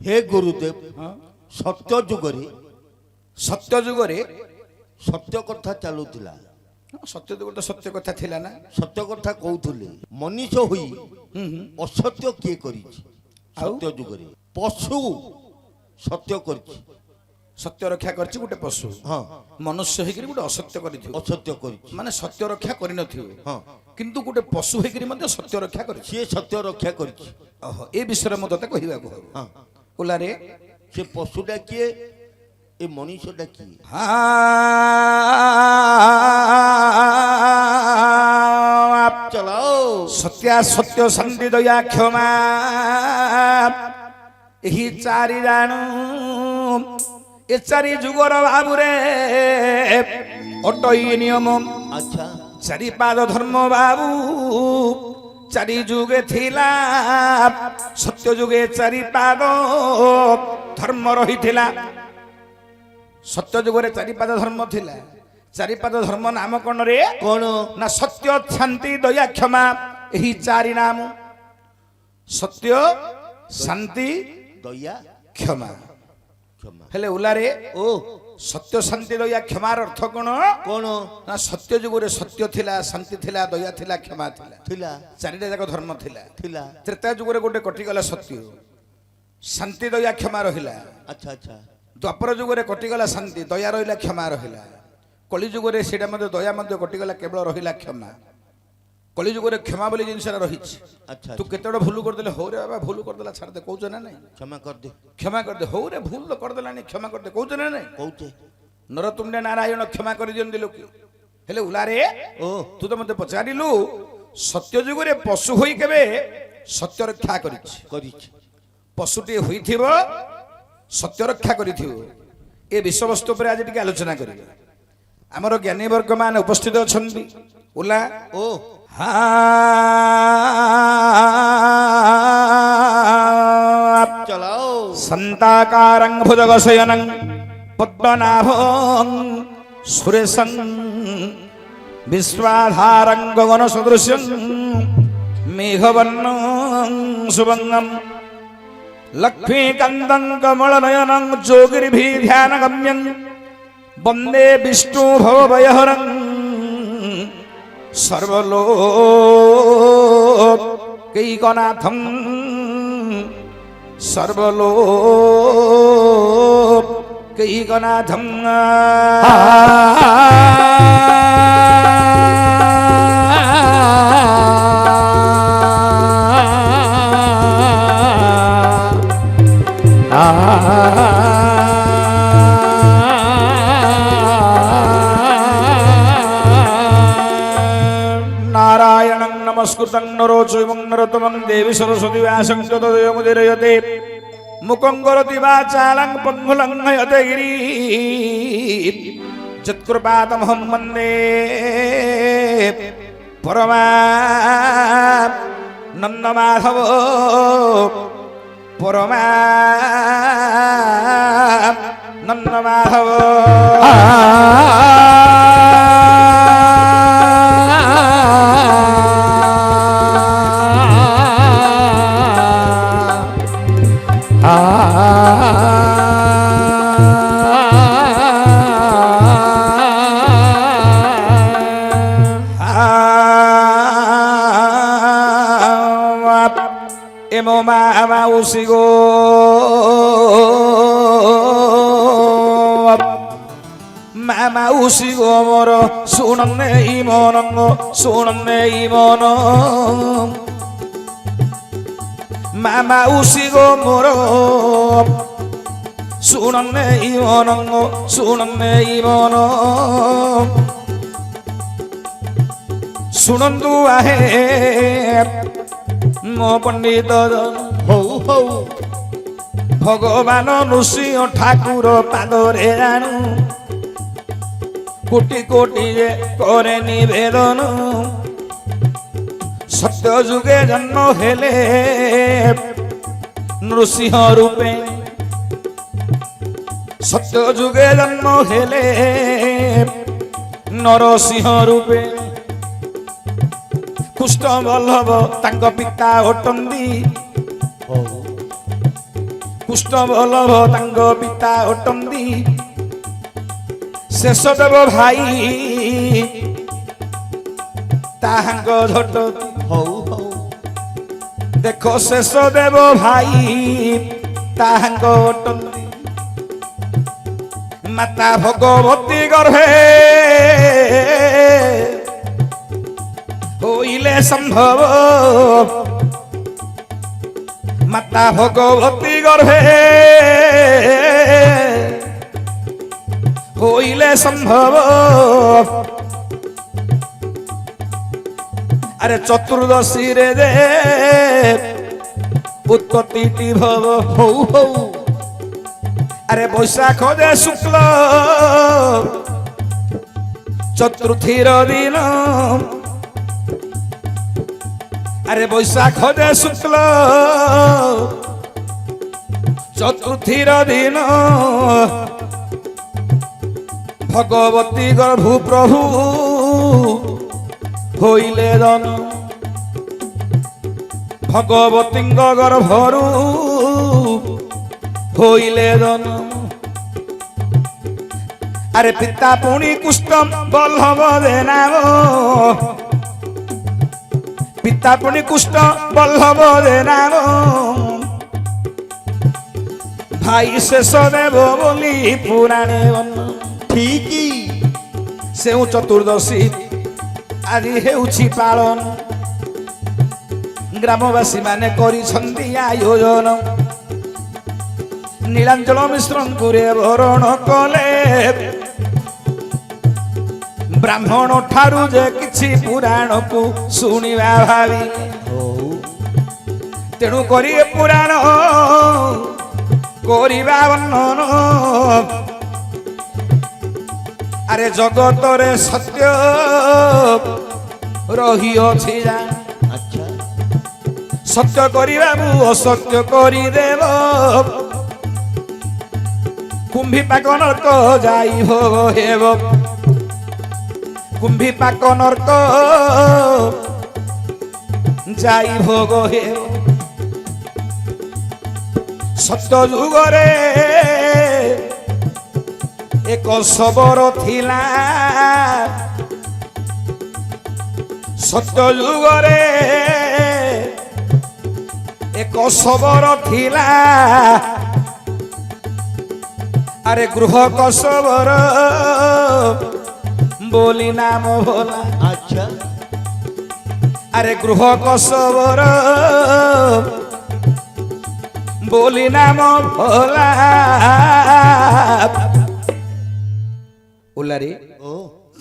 हे गुरुदेव सत्य जुगरे सत्य कथा चलुला सत्य तो सत्य कथा थिला ना सत्य कथा कहूले मनीष हुई असत्य किए करी सत्य जुगरे पशु सत्य करी सत्य रक्षा करछि गोटे पशु हाँ मनुष्य हेकरी गोटे असत्य करिथियो असत्य करी माने सत्य रक्षा करि नथियो हाँ किंतु गोटे पशु हेकरी मध्ये सत्य रक्षा करछि सी सत्य रक्षा करी ओहो ए विषय म तते कहिबा को हाँ ओला रे से पशुटा किए ए मनीषटा किए आप चलाओ सत्या सत्य शांति दया क्षमा एही चारि जानू ए चारि जुगर बाबुरे अटई नियम अच्छा चारि पाद धर्म बाबू चारि जुगे थिला सत्य जुगे चारि पाद धर्म रहिथिला सत्य जुगरे चारि पाद धर्म थिला चारि पाद धर्म नाम कोन रे कौन ना सत्य शांति दया क्षमा एही चारि नाम सत्य शांति दया क्षमा क्षमा हेले उलारे ओ सत्य शांति दया क्षमार अर्थ कोन कौन ना सत्य जुगरे सत्य थिला शांति थिला दया थिला क्षमा थिला थिला चारिटा जाक धर्म थिला थिला त्रेता जुगरे गोटे कटिगला सत्य शांति दया क्षमा रहिला अच्छा अच्छा द्वापर जुगरे कटिगला शांति दया रहिला क्षमा रहिला कली जुगरे सेटा मध्ये दया मध्ये कटिगला केवल रहिला क्षमा कली जुगरे क्षमा बोली जिनसरा रहिछ अच्छा तू केतेडा भूल कर देले हो रे बाबा भूल कर देला छाड़ दे कहउछ ना नहीं क्षमा कर दे क्षमा कर दे हो रे भूल तो कर देला नहीं क्षमा कर दे कहउछ ना नहीं कहते नर तुमने नारायण क्षमा कर दियन लोक हेले उलारे ओ तू तो मते पचारिलु सत्य जुगरे पशु होई केबे सत्य रक्षा करिछ करिछ पशुटी होइथिबो सत्य रक्षा करिथिबो ए विषय वस्तु पर आज टिके आलोचना करिबा हमर ज्ञानी वर्ग मान उपस्थित अछंती उला ओ हा चलाओ संताकारं भुजगशयनं पद्मनाभं सुरेशं विश्वाधारं गगनसदृशं मेघवर्णं शुभंगं लक्ष्मीकान्तं कमलनयनं जोगिर्भिध्यानगम्यं वन्दे विष्णु भवभयहरं सर्वलोकैकनाथं सर्वलोकैकनाथं नारायणं नमस्कृतं नरो चैवं नरोत्तमं देवी सरस्वती व्यासं तदेवमुदीरयते मुखं करोति वाचालं पङ्गुलं नयते गिरिं यत्कृपातमहं वन्दे परमानन्दमाधव परमानन्दमाधव एमो माउसी गो माउसी गो मोर सुनने मन सुनने मन माउसी गो मोर सुनने मन सुनने मन सुनंदु आहे मो पंडित हौ हौ भगवान नृसिंह ठाकुर पादरे जानू कोटि कोटि करे निवेदन सत्य जुगे जन्म हेले नृसिंह रूपे सत्य जुगे जन्म हेले नरसिंह रूपे कुष्ठ बल्लभ तांको पिता होटंदी କୁଷ୍ଣ ବଲ୍ଲଭ ତାଙ୍କ ପିତା ଅଟନ୍ତି ଶେଷଦେବ ଭାଇ ତାହାଙ୍କ ଝଟ ହଉ ହଉ ଦେଖ ଶେଷଦେବ ଭାଇ ତାହାଙ୍କ ଅଟନ୍ତି ମାତା ଭଗବତୀ ଗର୍ଭେ ହୋଇଲେ ସମ୍ଭବ ମାତା ଭଗବତୀ ଗର୍ଭେ ହୋଇଲେ ସମ୍ଭବ আরে চতুর্দশী রে দে উৎপত্তিটি ভব হউ হউ আরে বৈশাখ দে শুক্ল চতুর্থীর দিন আরে বৈশাখ দে শুক্ল চতুর্থীর দিন ভগবতী গর্ভু প্রভু হইলে দন ভগবতীঙ্গ গর্ভরু হইলে দন আরে পিতা পুনি কুষ্টম বল্লভ দে নাম পিতা পুনি কুষ্ট বল্লভ দে নাম ভাই শেষ দেব বলি পুরাণে ঠিকই সেও চতুর্দশী আଜି ହେଉଛି ପାଳନ ଗ୍ରାମବାସୀ ମାନେ କରିଛନ୍ତି ଆୟୋଜନ ନୀଳାଞ୍ଚଳ ମିଶ୍ରଙ୍କୁ ରେ ବରଣ କଲେ ବ୍ରାହ୍ମଣ ଠାରୁ ଯେ କିଛି ପୁରାଣକୁ ଶୁଣିବା ଭାବି ହଉ ତେଣୁ କରି ଏ ପୁରାଣ କରିବା ବର୍ଣ୍ଣନ আরে জগতরে সত্য রহিଅଛି যা আচ্ছা সত্য করিবাবু অসত্য করিদেব কুম্ভী পাক নর্ক যাই ভোগ হেব কুম্ভী পাক নর্ক যাই ভোগ হেব সত্য যুগরে এক সবর থিলা সত্য যুগরে এক সবর থিলা আরে গৃহ কসবর বলি নাম ভোলা আচ্ছা আরে গৃহ কসবর বলি নাম ভোলা ওলারে ও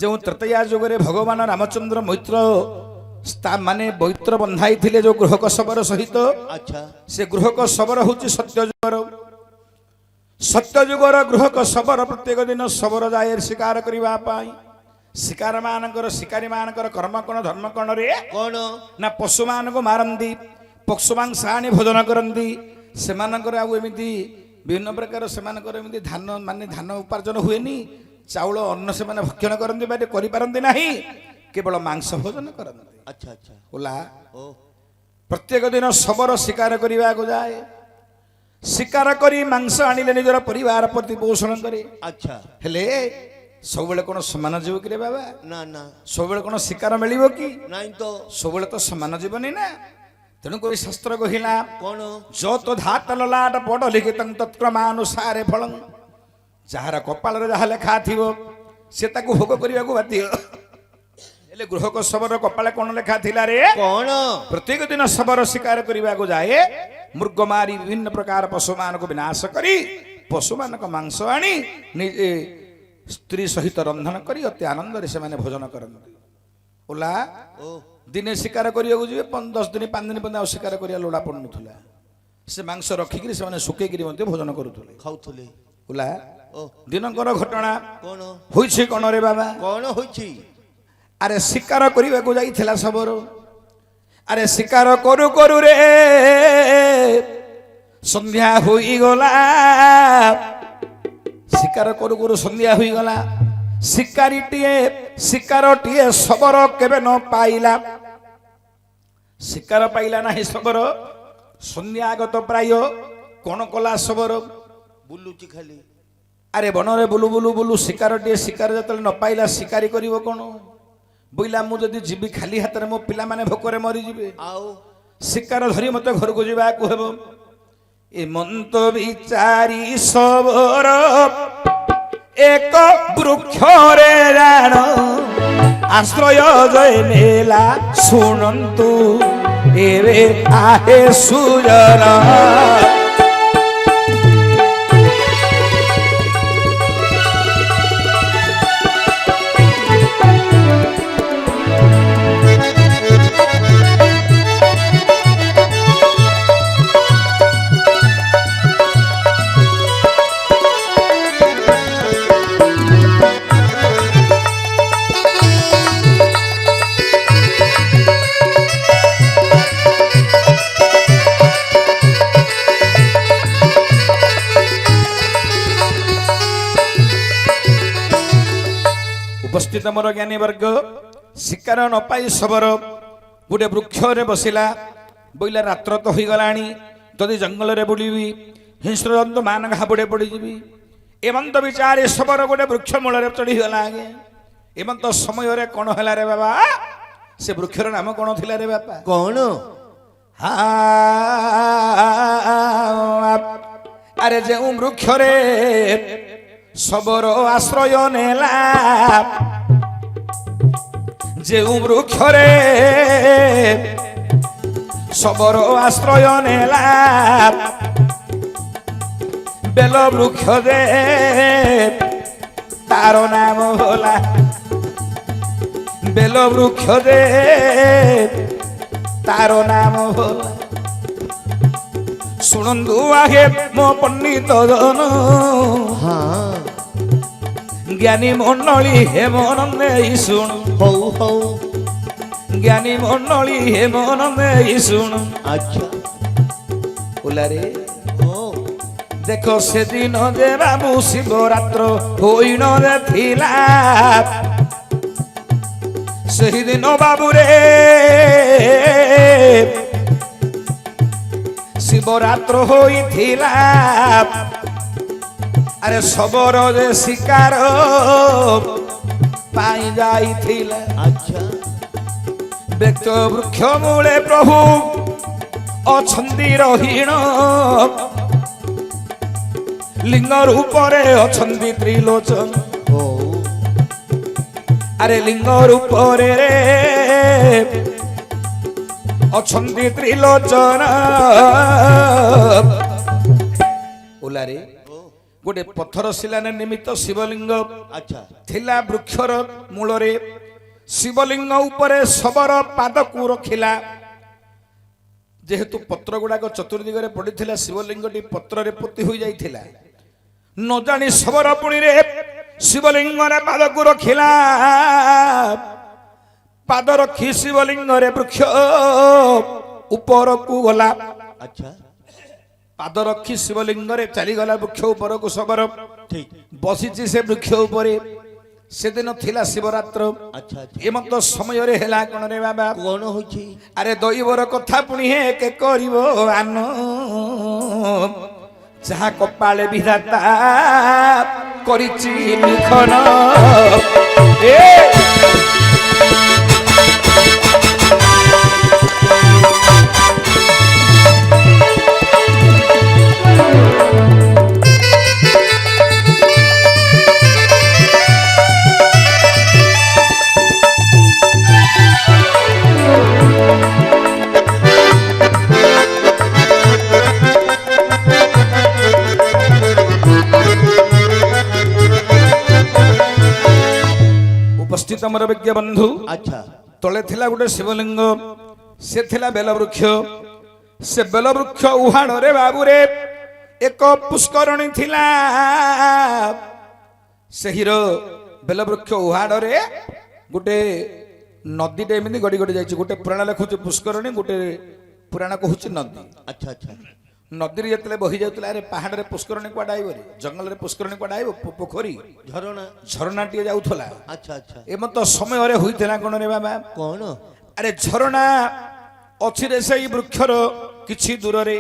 যে তৃতীয়া যুগরে ভগবান রামচন্দ্র মৈত্র মানে বৈত্র বন্ধাই ଥିଲେ যে গৃহক শবর সহিত আচ্ছা সে গৃহক শবর হচ্ছে সত্যযুগর সত্যযুগর গৃহক শবর প্রত্যেক দিন শবর যায় শিকার করিবা পাই শিকার মানকর শিকারী মানকর কর্ম কোণ ধর্ম কোণরে কোন না পশু ମାନଙ୍କୁ মারନ୍ତି ପଶୁ ମାଂସ ଆଣି ଭୋଜନ କରନ୍ତି ସେମାନଙ୍କର ଆଉ ଏମିତି ବିଭିନ୍ନ ପ୍ରକାର ସେମାନଙ୍କର ଏମିତି ଧାନ ମାନେ ଧାନ ଉପାର୍ଜନ ହୁଏନି ଚାଉଳ ଅନ୍ନ ସେମାନେ ଭକ୍ଷଣ କରନ୍ତି ବା କରିପାରନ୍ତି ନାହିଁ କେବଳ ମାଂସ ଭୋଜନ କରନ୍ତି আচ্ছা আচ্ছা ଓଲା ও ପ୍ରତ୍ୟେକ ଦିନ ଶବର ଶିକାର କରିବାକୁ ଯାଏ ଶିକାର କରି ମାଂସ ଆଣିଲେ ନିଜର ପରିବାର ପ୍ରତିପୋଷଣ କରେ আচ্ছা ହେଲେ ସବୁବେଳେ କ'ଣ ସମାନ ଯିବ କି ରେ ବାବା না না ସବୁବେଳେ କ'ଣ ଶିକାର ମିଳିବ କି নাই তো ସବୁବେଳେ ତ ସମାନ ଯିବନି ନା ତେଣୁ କରି ଶାସ୍ତ୍ର କହିଲା কোন ଯତ ଧାତ ଲଲାଟ ପଡ ଲିଖିତଂ ତତ୍କ୍ରମାନୁସାରେ ଫଳଂ ଯାହାର କପାଳରେ ଯାହା ଲେଖା ଥିବ ସେ ତାକୁ ଭୋଗ କରିବାକୁ ବାଧ୍ୟ ହେଲେ ଗୃହକ ଶବର କପାଳେ କ'ଣ ଲେଖା ଥିଲା ରେ কোন ପ୍ରତ୍ୟେକ ଦିନ ଶବର ଶିକାର କରିବାକୁ ଯାଏ ମୃଗ ମାରି ବିଭିନ୍ନ ପ୍ରକାର ପଶୁମାନଙ୍କୁ ବିନାଶ କରି ପଶୁମାନଙ୍କ ମାଂସ ଆଣି ନିଜେ ସ୍ତ୍ରୀ ସହିତ ରନ୍ଧନ କରି ଅତି ଆନନ୍ଦରେ ସେମାନେ ଭୋଜନ କରନ୍ତି ଓଲା ও ଦିନେ ଶିକାର କରିବାକୁ ଯିବେ 10 ଦିନ 5 ଦିନ ପର୍ଯ୍ୟନ୍ତ ଆଉ ଶିକାର କରିବା ଲୋଡ଼ା ପଡୁନଥିଲା ସେ ମାଂସ ରଖିକିରି ସେମାନେ ଶୁକେଇକିରି ମଧ୍ୟ ଭୋଜନ କରୁଥିଲେ খাউথলে ଓଲା ও ଦିନକର ଘଟଣା কোন ହୋଇଛି କ'ଣ ରେ ବାବା কোন হইছি আরে শিকার କରିବାକୁ ଯାଇଥିଲା ଶବର আরে শিকার কରୁ কରୁ রে সন্ধ্যা ହୋଇଗଲା শিকার কରୁ কରୁ সন্ধ্যা ହୋଇଗଲା শিকারটিଏ ଶବର କେବେ ନ ପାଇଲା ଶିକାର ପାଇଲା ନାହିଁ ଶବର ସନ୍ଧ୍ୟାଗତ ପ୍ରାୟ କଣ କଲା ଶବର? ବୁଲୁଛି ଖାଲି। ଆରେ ବନରେ ବୁଲୁ ବୁଲୁ ବୁଲୁ ଶିକାରଟିଏ ଶିକାର ଯେତେବେଳେ ନ ପାଇଲା ଶିକାରୀ କରିବ କଣ? ବୋଇଲା ମୁଁ ଯଦି ଯିବି ଖାଲି ହାତରେ ମୋ ପିଲାମାନେ ଭୋକରେ ମରିଯିବେ, ଆଉ ଶିକାର ଧରି ମତେ ଘରକୁ ଯିବାକୁ ହେବ। ଏମନ୍ତ ବିଚାରି ଶବର ଏକ ବୃକ୍ଷରେ ରାଣ ଆଶ୍ରୟ ଜୟ ନେଲା। ଶୁଣନ୍ତୁ ଏବେ ଆହେ ସୁଜନ, ଉପସ୍ଥିତ ମୋର ଜ୍ଞାନୀ ବର୍ଗ। ଶିକାର ନ ପାଇ ଶବର ଗୋଟେ ବୃକ୍ଷରେ ବସିଲା। ବୋଇଲା ରାତ୍ର ତ ହୋଇଗଲାଣି, ଯଦି ଜଙ୍ଗଲରେ ବୁଲିବି ହିଂସ୍ର ଜନ୍ତୁ ମାନଙ୍କ ହାବୁଡେ ପଡିଯିବି। ଏମନ୍ତ ବିଚାରି ଶବର ଗୋଟେ ବୃକ୍ଷ ମୂଳରେ ଚଢିଗଲା। ଆଜ୍ଞା ଏମନ୍ତ ସମୟରେ କଣ ହେଲା ରେ ବାବା? ସେ ବୃକ୍ଷର ନାମ କଣ ଥିଲା ରେ ବାପା? କଣ? ଆରେ ଯେଉଁ ବୃକ୍ଷରେ ଶବର ଆଶ୍ରୟ ନେଲା, ଯେଉଁ ବୃକ୍ଷରେ ଶବର ଆଶ୍ରୟ ନେଲା, ବେଲ ବୃକ୍ଷ ଦେ ତାର ନାମ ହେଲା। ବେଲ ବୃକ୍ଷ ଦେ ତାର ନାମ ହେଲା। ଶୁଣନ୍ତୁ ଆହେ ମୋ ପଣ୍ଡିତ ଜନ, ଜ୍ଞାନୀ ମଣ୍ଡଳୀ ହେ ମନ ଦେଇ ଶୁଣ। ହଉ ହଉ। ଜ୍ଞାନୀ ମଣ୍ଡଳୀ ହେ ମନ ଦେଇ ଶୁଣ। ଆଚ୍ଛା। ଓଲାରେ ଓ ଦେଖ ସେଦିନ ଯେ ବାବୁ ଶିବରାତ୍ର ହୋଇନ ଥିଲା, ସେହିଦିନ ବାବୁରେ ଶିବରାତ୍ର ହୋଇଥିଲା। ଆରେ ଶବର ଯେ ଶିକାର ପାଇ ଯାଇଥିଲା। ଆଚ୍ଛା। ବେତ ବୃକ୍ଷ ମୂଳେ ପ୍ରଭୁ ଅଛନ୍ତି ରହିଣ, ଲିଙ୍ଗ ରୂପରେ ଅଛନ୍ତି ତ୍ରିଲୋଚନ। ହଉ। ଆରେ ଲିଙ୍ଗ ରୂପରେ ଅଛନ୍ତି ତ୍ରିଲୋଚନ। ଓଲାରେ ଗୋଟେ ପଥର ଶିଳାନେ ନିମିତ୍ତ ଶିବଲିଙ୍ଗ ଆଚ୍ଛା। ଥିଲା ବୃକ୍ଷର ମୂଳରେ। ଶିବଲିଙ୍ଗ ଉପରେ ଶବର ପାଦକୁ ରଖିଲା। ଯେହେତୁ ପତ୍ର ଗୁଡାକ ଚତୁର୍ଦିଗରେ ପଡିଥିଲା, ଶିବଲିଙ୍ଗଟି ପତ୍ରରେ ପୋତି ହୋଇଯାଇଥିଲା। ନ ଜାଣି ଶବର ପୁଣିରେ ଶିବଲିଙ୍ଗରେ ପାଦକୁ ରଖିଲା। ପାଦ ରଖି ଶିବଲିଙ୍ଗରେ ବୃକ୍ଷ ଉପରକୁ ଗଲା। ଆଚ୍ଛା। ପାଦ ରଖି ଶିବଲିଙ୍ଗରେ ଚାଲିଗଲା ବୃକ୍ଷ ଉପରକୁ ଶବର। ଠିକ। ବସିଛି ସେ ବୃକ୍ଷ ଉପରେ। ସେଦିନ ଥିଲା ଶିବରାତ୍ର। ଆଚ୍ଛା ଆଚ୍ଛା। ଏମନ୍ତ ସମୟରେ ହେଲା କଣ ରେ ବାବା? କଣ ହଉଛି? ଆରେ ଦୈବର କଥା ପୁଣି ହେ କେ କରିବ ଆନ, ଯାହା କପାଳେ ବିଧାତା କରିଛି লিখন। ଉପସ୍ଥିତ ମୋର ବିଜ୍ଞ ବନ୍ଧୁ। ଆଚ୍ଛା। ତଳେ ଥିଲା ଗୋଟେ ଶିବଲିଙ୍ଗ, ସେ ଥିଲା ବେଲବୃକ୍ଷ। ସେ ବେଲବୃକ୍ଷ ଉହାଣରେ ବାବୁରେ ଏକ ପୁଷ୍କରଣୀ ଥିଲା। ସେହିର ବେଲବୃକ୍ଷ ଉହାଣରେ ଗୋଟେ ନଦୀଟେ ଏମିତି ଗଡି ଗଡି ଯାଇଛି। ଗୋଟେ ପୁରାଣ ଲେଖୁଛି ପୁଷ୍କରଣୀ, ଗୋଟେ ପୁରାଣ କହୁଛି ନଦୀ। ଆଚ୍ଛା ଆଚ୍ଛା। ନଦୀରେ ଯେତେବେଳେ ବହି ଯାଉଥିଲା, ଆରେ ପାହାଡରେ ପୁଷ୍କରଣୀ କୁଆଡେ ଆଇବ ରେ? ଜଙ୍ଗଲରେ ପୁଷ୍କରଣୀ କୁଆଡେ ଆଇବ? ପୋଖରୀ ଝରଣା। ଝରଣାଟିଏ ଯାଉଥିଲା। ଆଚ୍ଛା ଆଚ୍ଛା। ଏମନ୍ତ ସମୟରେ ହୋଇଥିଲା କଣ ରେ ବାବା? କଣ? ଆରେ ଝରଣା ଅଛି ରେ ସେଇ ବୃକ୍ଷର କିଛି ଦୂରରେ।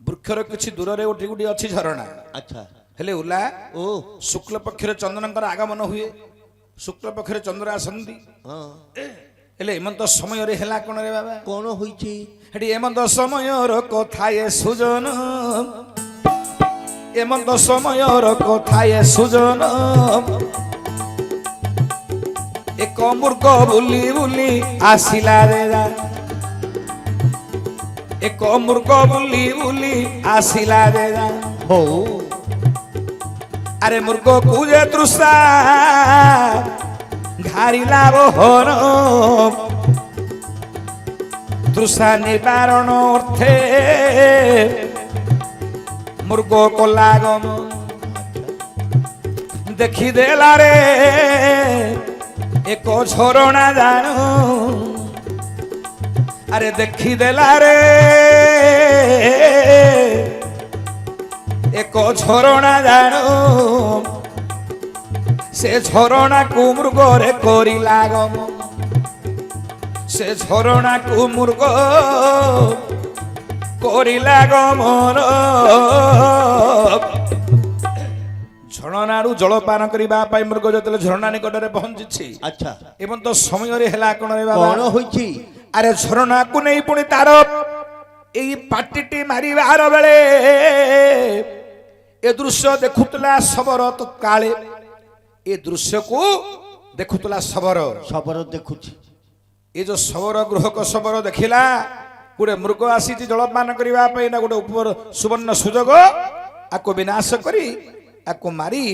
ବୃକ୍ଷର କିଛି ଦୂରରେ ଗୋଟି ଗୋଟି ଅଛି ଝରଣା। ଆଚ୍ଛା ହେଲେ ଉଲା ଓ ଶୁକ୍ଳ ପକ୍ଷରେ ଚନ୍ଦ୍ରଙ୍କର ଆଗମନ ହୁଏ, ଶୁକ୍ଳ ପକ୍ଷରେ ଚନ୍ଦ୍ର ଆସନ୍ତି। ହଁ ହେଲେ ଏମନ୍ତ ସମୟରେ ହେଲା କଣ ରେ ବାବା? କଣ ହୋଇଛି? ହେଠି ଏମନ୍ତ ସମୟର କଥା ଏ ସୁଜନ, ଏମନ୍ତ ସମୟର କଥା ଏ ସୁଜନ, ଏକ ମୃଗ ବୁଲି ବୁଲି ଆସିଲା ରେ ଯା, ଏକ ମୃଗ ବୁଲି ବୁଲି ଆସିଲା ରେ ଯା। ହଉ ଆରେ ମୃଗ କୁଜେ ତୃଷା ଘାରିଲା ବହନ, ତୃଷା ନିବାରଣ ଅର୍ଥେ ମୃଗ କଲା ଗମ, ଦେଖିଦେଲା ରେ ଏକ ଝରଣା ଜାଣ, ଆରେ ଦେଖିଦେଲା ରେ ଏକ ଝରଣା ଜାଣ, ସେ ଝରଣାକୁ ମୃଗରେ କରିଲା ଗମ, ସେ ଝରଣାକୁ ମୃଗ କରିଲା ଗମନ। ଝରଣାରୁ ଜଳପାନ କରିବା ପାଇଁ ମୃଗ ଯେତେବେଳେ ଝରଣା ନିକଟରେ ପହଞ୍ଚିଛି, ଆଚ୍ଛା ଏବଂ ତ ସମୟରେ ହେଲା କଣ ରେ ବାବା? କଣ ହୋଇଛି? ଆରେ ଝରଣାକୁ ନେଇ ପୁଣି ତାର ଏଇ ପାଟିଟି ମାରିବାର ବେଳେ ଏ ଦୃଶ୍ୟ ଦେଖୁଥିଲା ଶବର ତତ୍କାଳେ, ଏ ଦୃଶ୍ୟକୁ ଦେଖୁଥିଲା ଶବର। ଶବର ଦେଖୁଛି। ଏ ଯୋଉ ଶବର ଗୃହକ ଶବର ଦେଖିଲା ଗୋଟେ ମୃଗ ଆସିଛି ଜଳପାନ କରିବା ପାଇଁ, ନା ଗୋଟେ ଉପର ସୁବର୍ଣ୍ଣ ସୁଯୋଗ, ଆକୁ ବିନାଶ କରି ଆକୁ ମାରି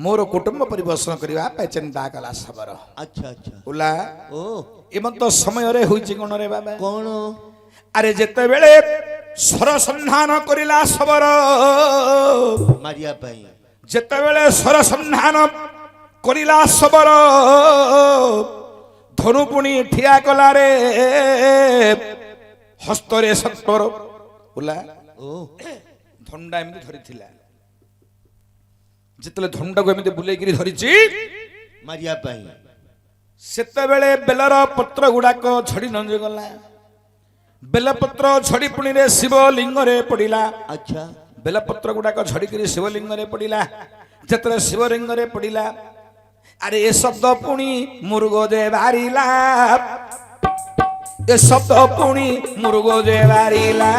ମୋର କୁଟୁମ୍ବ ପରିବେଷଣ କରିବା ପାଇଁ ଚିନ୍ତା କଲା ଶବର। ଆଚ୍ଛା ଆଚ୍ଛା ଓଲା ଓ ଏମନ୍ତ ସମୟରେ ହୋଇଛି କଣ ରେ ବାବା? କଣ? ଆରେ ଯେତେବେଳେ ସ୍ୱର ସନ୍ଧାନ କରିଲା ଶବର, ମାରିବା ପାଇଁ ଯେତେବେଳେ ସ୍ୱର ସନ୍ଧାନ କରିଲା ଶବର, ଧନୁ ପୁଣି ଠିଆ କଲାରେ ହସ୍ତରେ ସତ୍ପର। ଓଲା ଓ ଧଣ୍ଡା ଏମିତି ଧରିଥିଲା, ଯେତେବେଳେ ଧଣ୍ଡାକୁ ଏମିତି ବୁଲେଇକିରି ଧରିଛି ମାରିବା ପାଇଁ, ସେତେବେଳେ ବେଲର ପତ୍ର ଗୁଡାକ ଝଡି ନଞ୍ଜିଗଲା, ବେଲପତ୍ର ଝଡି ପୁଣିରେ ଶିବଲିଙ୍ଗରେ ପଡିଲା। ଆଚ୍ଛା ବେଲପତ୍ର ଗୁଡାକ ଝଡିକିରି ଶିବଲିଙ୍ଗରେ ପଡିଲା। ଯେତେବେଳେ ଶିବଲିଙ୍ଗରେ ପଡିଲା, ଆରେ ଏ ଶବ୍ଦ ପୁଣି ମୃଗ ଯେ ବାହାରିଲା, ଏ ଶବ୍ଦ ପୁଣି ମୃଗ ଯେ ବାହାରିଲା,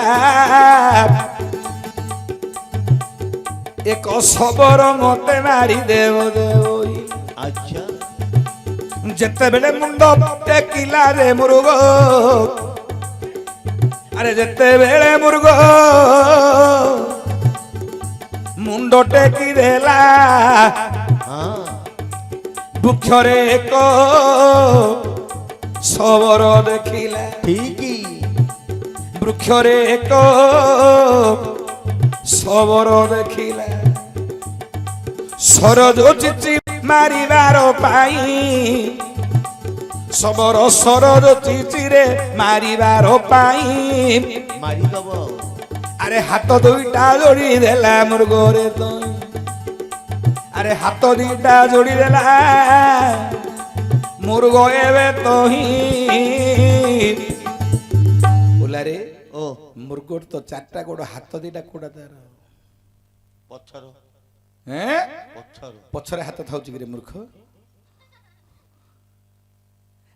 ଏକ ଶବର ମତେ ମାରି ଦେବ ଦେବ। ଆଚ୍ଛା ଯେତେବେଳେ ମୁଣ୍ଡ ଟେକିଲା ରେ ମୃଗ, ଆରେ ଯେତେବେଳେ ମୃଗ ମୁଣ୍ଡ ଟେକି ଦେଲା, ହଁ ବୃକ୍ଷରେ ଏକ ଶବର ଦେଖିଲା, ଠିକ ବୃକ୍ଷରେ ଏକ ଶବର ଦେଖିଲା। ସରଜ ଚିଚି ମାରିବାର ପାଇଁ, ଶବର ସରଜ ଚିଚିରେ ମାରିବାର ପାଇଁ, ମାରିଦବ। ଆରେ ହାତ ଦୁଇଟା ଯୋଡ଼ି ଦେଲା ମୃଗରେ ତ, ଆରେ ହାତ ଦୁଇଟା ଯୋଡ଼ି ଦେଲା ମୃଗ ଏବେ ତ ହିଁ। ଓଲାରେ ଓ ମୃଗର ତ ଚାରିଟା ଗୋଡ଼, ହାତ ଦିଟା କୋଉଟା ତାର? ପଛର ପଛର ପଛରେ ହାତ ଥାଉଛି କିରେ ମୂର୍ଖ?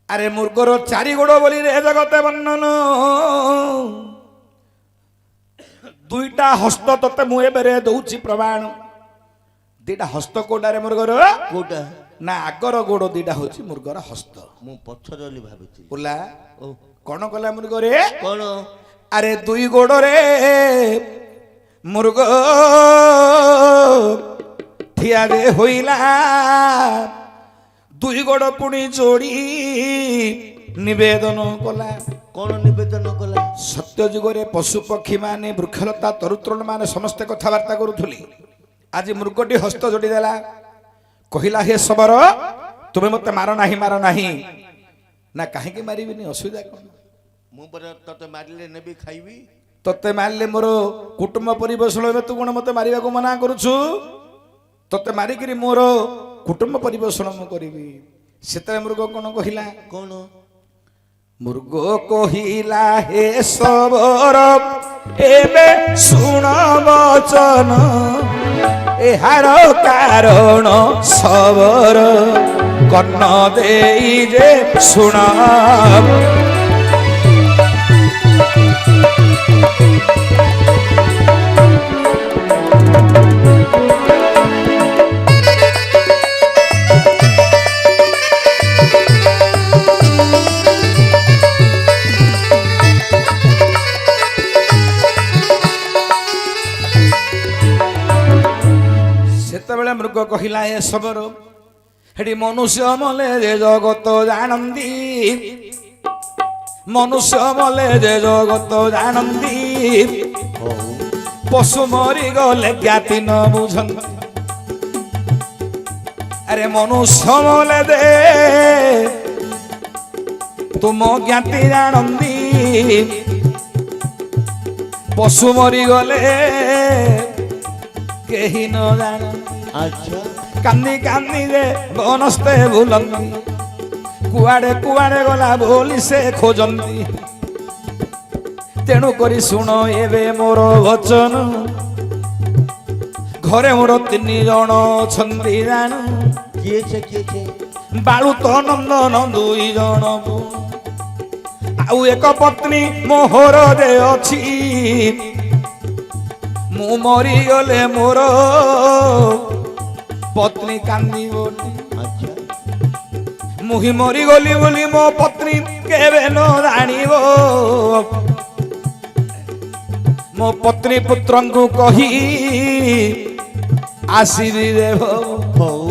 ଆରେ ମୃଗର ଚାରି ଗୋଡ଼ ବୋଲି ରେ ଜଗତେ ବର୍ଣ୍ଣନ, ଦୁଇଟା ହସ୍ତ ତତେ ମୁଁ ଏବେ ଦଉଛି ପ୍ରମାଣ। ଦିଟା ହସ୍ତ କୋଉଟାରେ ମୃଗର? କୋଉଟା? ନା ଆଗର ଗୋଡ଼ ଦିଟା ହଉଛି ମୃଗର ହସ୍ତ। ମୁଁ ପଛର ବୋଲି ଭାବିଥିଲି। ଓଲା ଓ କଣ କଲା ମୃଗରେ? କଣ? ଆରେ ଦୁଇ ଗୋଡ଼ରେ ମୃଗ ଠିଆ ଦେ ହୋଇଲା, ଦୁଇ ଗୋଡ଼ ପୁଣି ଯୋଡ଼ି ନିବେଦନ କଲା। କଣ ନିବେଦନ କଲା? ସତ୍ୟ ଯୁଗରେ ପଶୁ ପକ୍ଷୀ ମାନେ, ବୃକ୍ଷଲତା ତରୁତୃଣ ମାନେ ସମସ୍ତେ କଥାବାର୍ତ୍ତା କରୁଥିଲେ। ଆଜି ମୃଗଟି ହସ୍ତ ଯୋଡ଼ି ଦେଲା, କହିଲା ହେ ଶବର ତୁମେ ମତେ ମାର ନାହିଁ, ମାର ନାହିଁ। ନା କାହିଁକି ମାରିବିନି, ଅସୁବିଧା କଣ? ମୁଁ ପରା ତତେ ମାରିଲେ ନେବି ଖାଇବି। ତତେ ମାରିଲେ ମୋର କୁଟୁମ୍ବ ପରିବେଷଣ ହେବେ, ତୁ କଣ ମତେ ମାରିବାକୁ ମନା କରୁଛୁ? ତତେ ମାରିକିରି ମୋର କୁଟୁମ୍ବ ପରିବେଷଣ ମୁଁ କରିବି। ସେତେବେଳେ ମୃଗ କଣ କହିଲା? କଣ? ମୃଗ କହିଲା ହେ ସବର ଏବେ ଶୁଣ ବଚନ ଏହାର କାରଣ ସବର କର୍ଣ୍ଣ ଦେଇ ଯେ ଶୁଣ ସେତେବେଳେ ମୃଗ କହିଲା ଏ ସବର ହେଠି ମନୁଷ୍ୟ ମଲେ ଯେ ଜଗତ ଜାଣନ୍ତି ମନୁଷ୍ୟ ମଲେ ଯେ ଜଗତ ଜାଣନ୍ତି ପଶୁ ମରିଗଲେ ଜ୍ଞାତି ନ ବୁଝନ୍ତି ଆରେ ମନୁଷ୍ୟ ମଲେ ଦେ ତୁମ ଜ୍ଞାତି ଜାଣନ୍ତି ପଶୁ ମରିଗଲେ କେହି ନ ଜାଣନ୍ତି ଆଚ୍ଛା କାନ୍ଦି କାନ୍ଦି ଯେ ବନସ୍ତେ ବୁଲନ୍ତି କୁଆଡେ କୁଆଡେ ଗଲା ବୋଲି ସେ ଖୋଜନ୍ତି ତେଣୁ କରି ଶୁଣ ଏବେ ମୋର ବଚନ ଘରେ ମୋର 3 ଜଣ ଅଛନ୍ତି ଜାଣୁ କିଏ ସେ ବାଳୁତ ନନ୍ଦନ 2 ଜଣ ଆଉ ଏକ ପତ୍ନୀ ମୋହର ଯେ ଅଛି ମୁଁ ମରିଗଲେ ମୋର ପତ୍ନୀ କାନ୍ଦିବ ଆଚ୍ଛା ମୁହିଁ ମରିଗଲି ବୋଲି ମୋ ପତ୍ନୀ କେବେ ନ ଜାଣିବ ମୋ ପତ୍ନୀ ପୁତ୍ରଙ୍କୁ କହି ଆସିବି ଦେବ ହଉ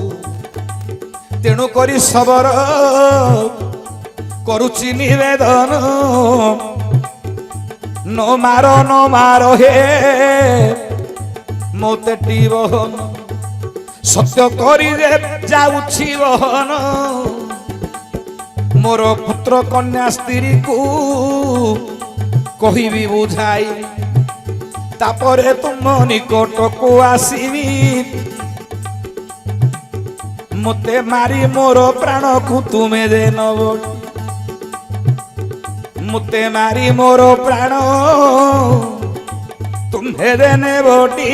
ତେଣୁ କରି ସବର କରୁଛି ନିବେଦନ ନ ମାର ହେ ମୋତେ ଟିବହନ ସତ୍ୟ କରି ଯେ ଯାଉଛି ବହନ ମୋର ପୁତ୍ର କନ୍ୟା ସ୍ତ୍ରୀକୁ କହିବି ବୁଝାଇ ତାପରେ ତୁମ ନିକଟକୁ ଆସିବି ମୋତେ ମାରି ମୋର ପ୍ରାଣକୁ ତୁମେ ଯେ ନବ ମୋତେ ମାରି ମୋର ପ୍ରାଣ ତୁମ୍ଭେ ଯେ ନେବଟି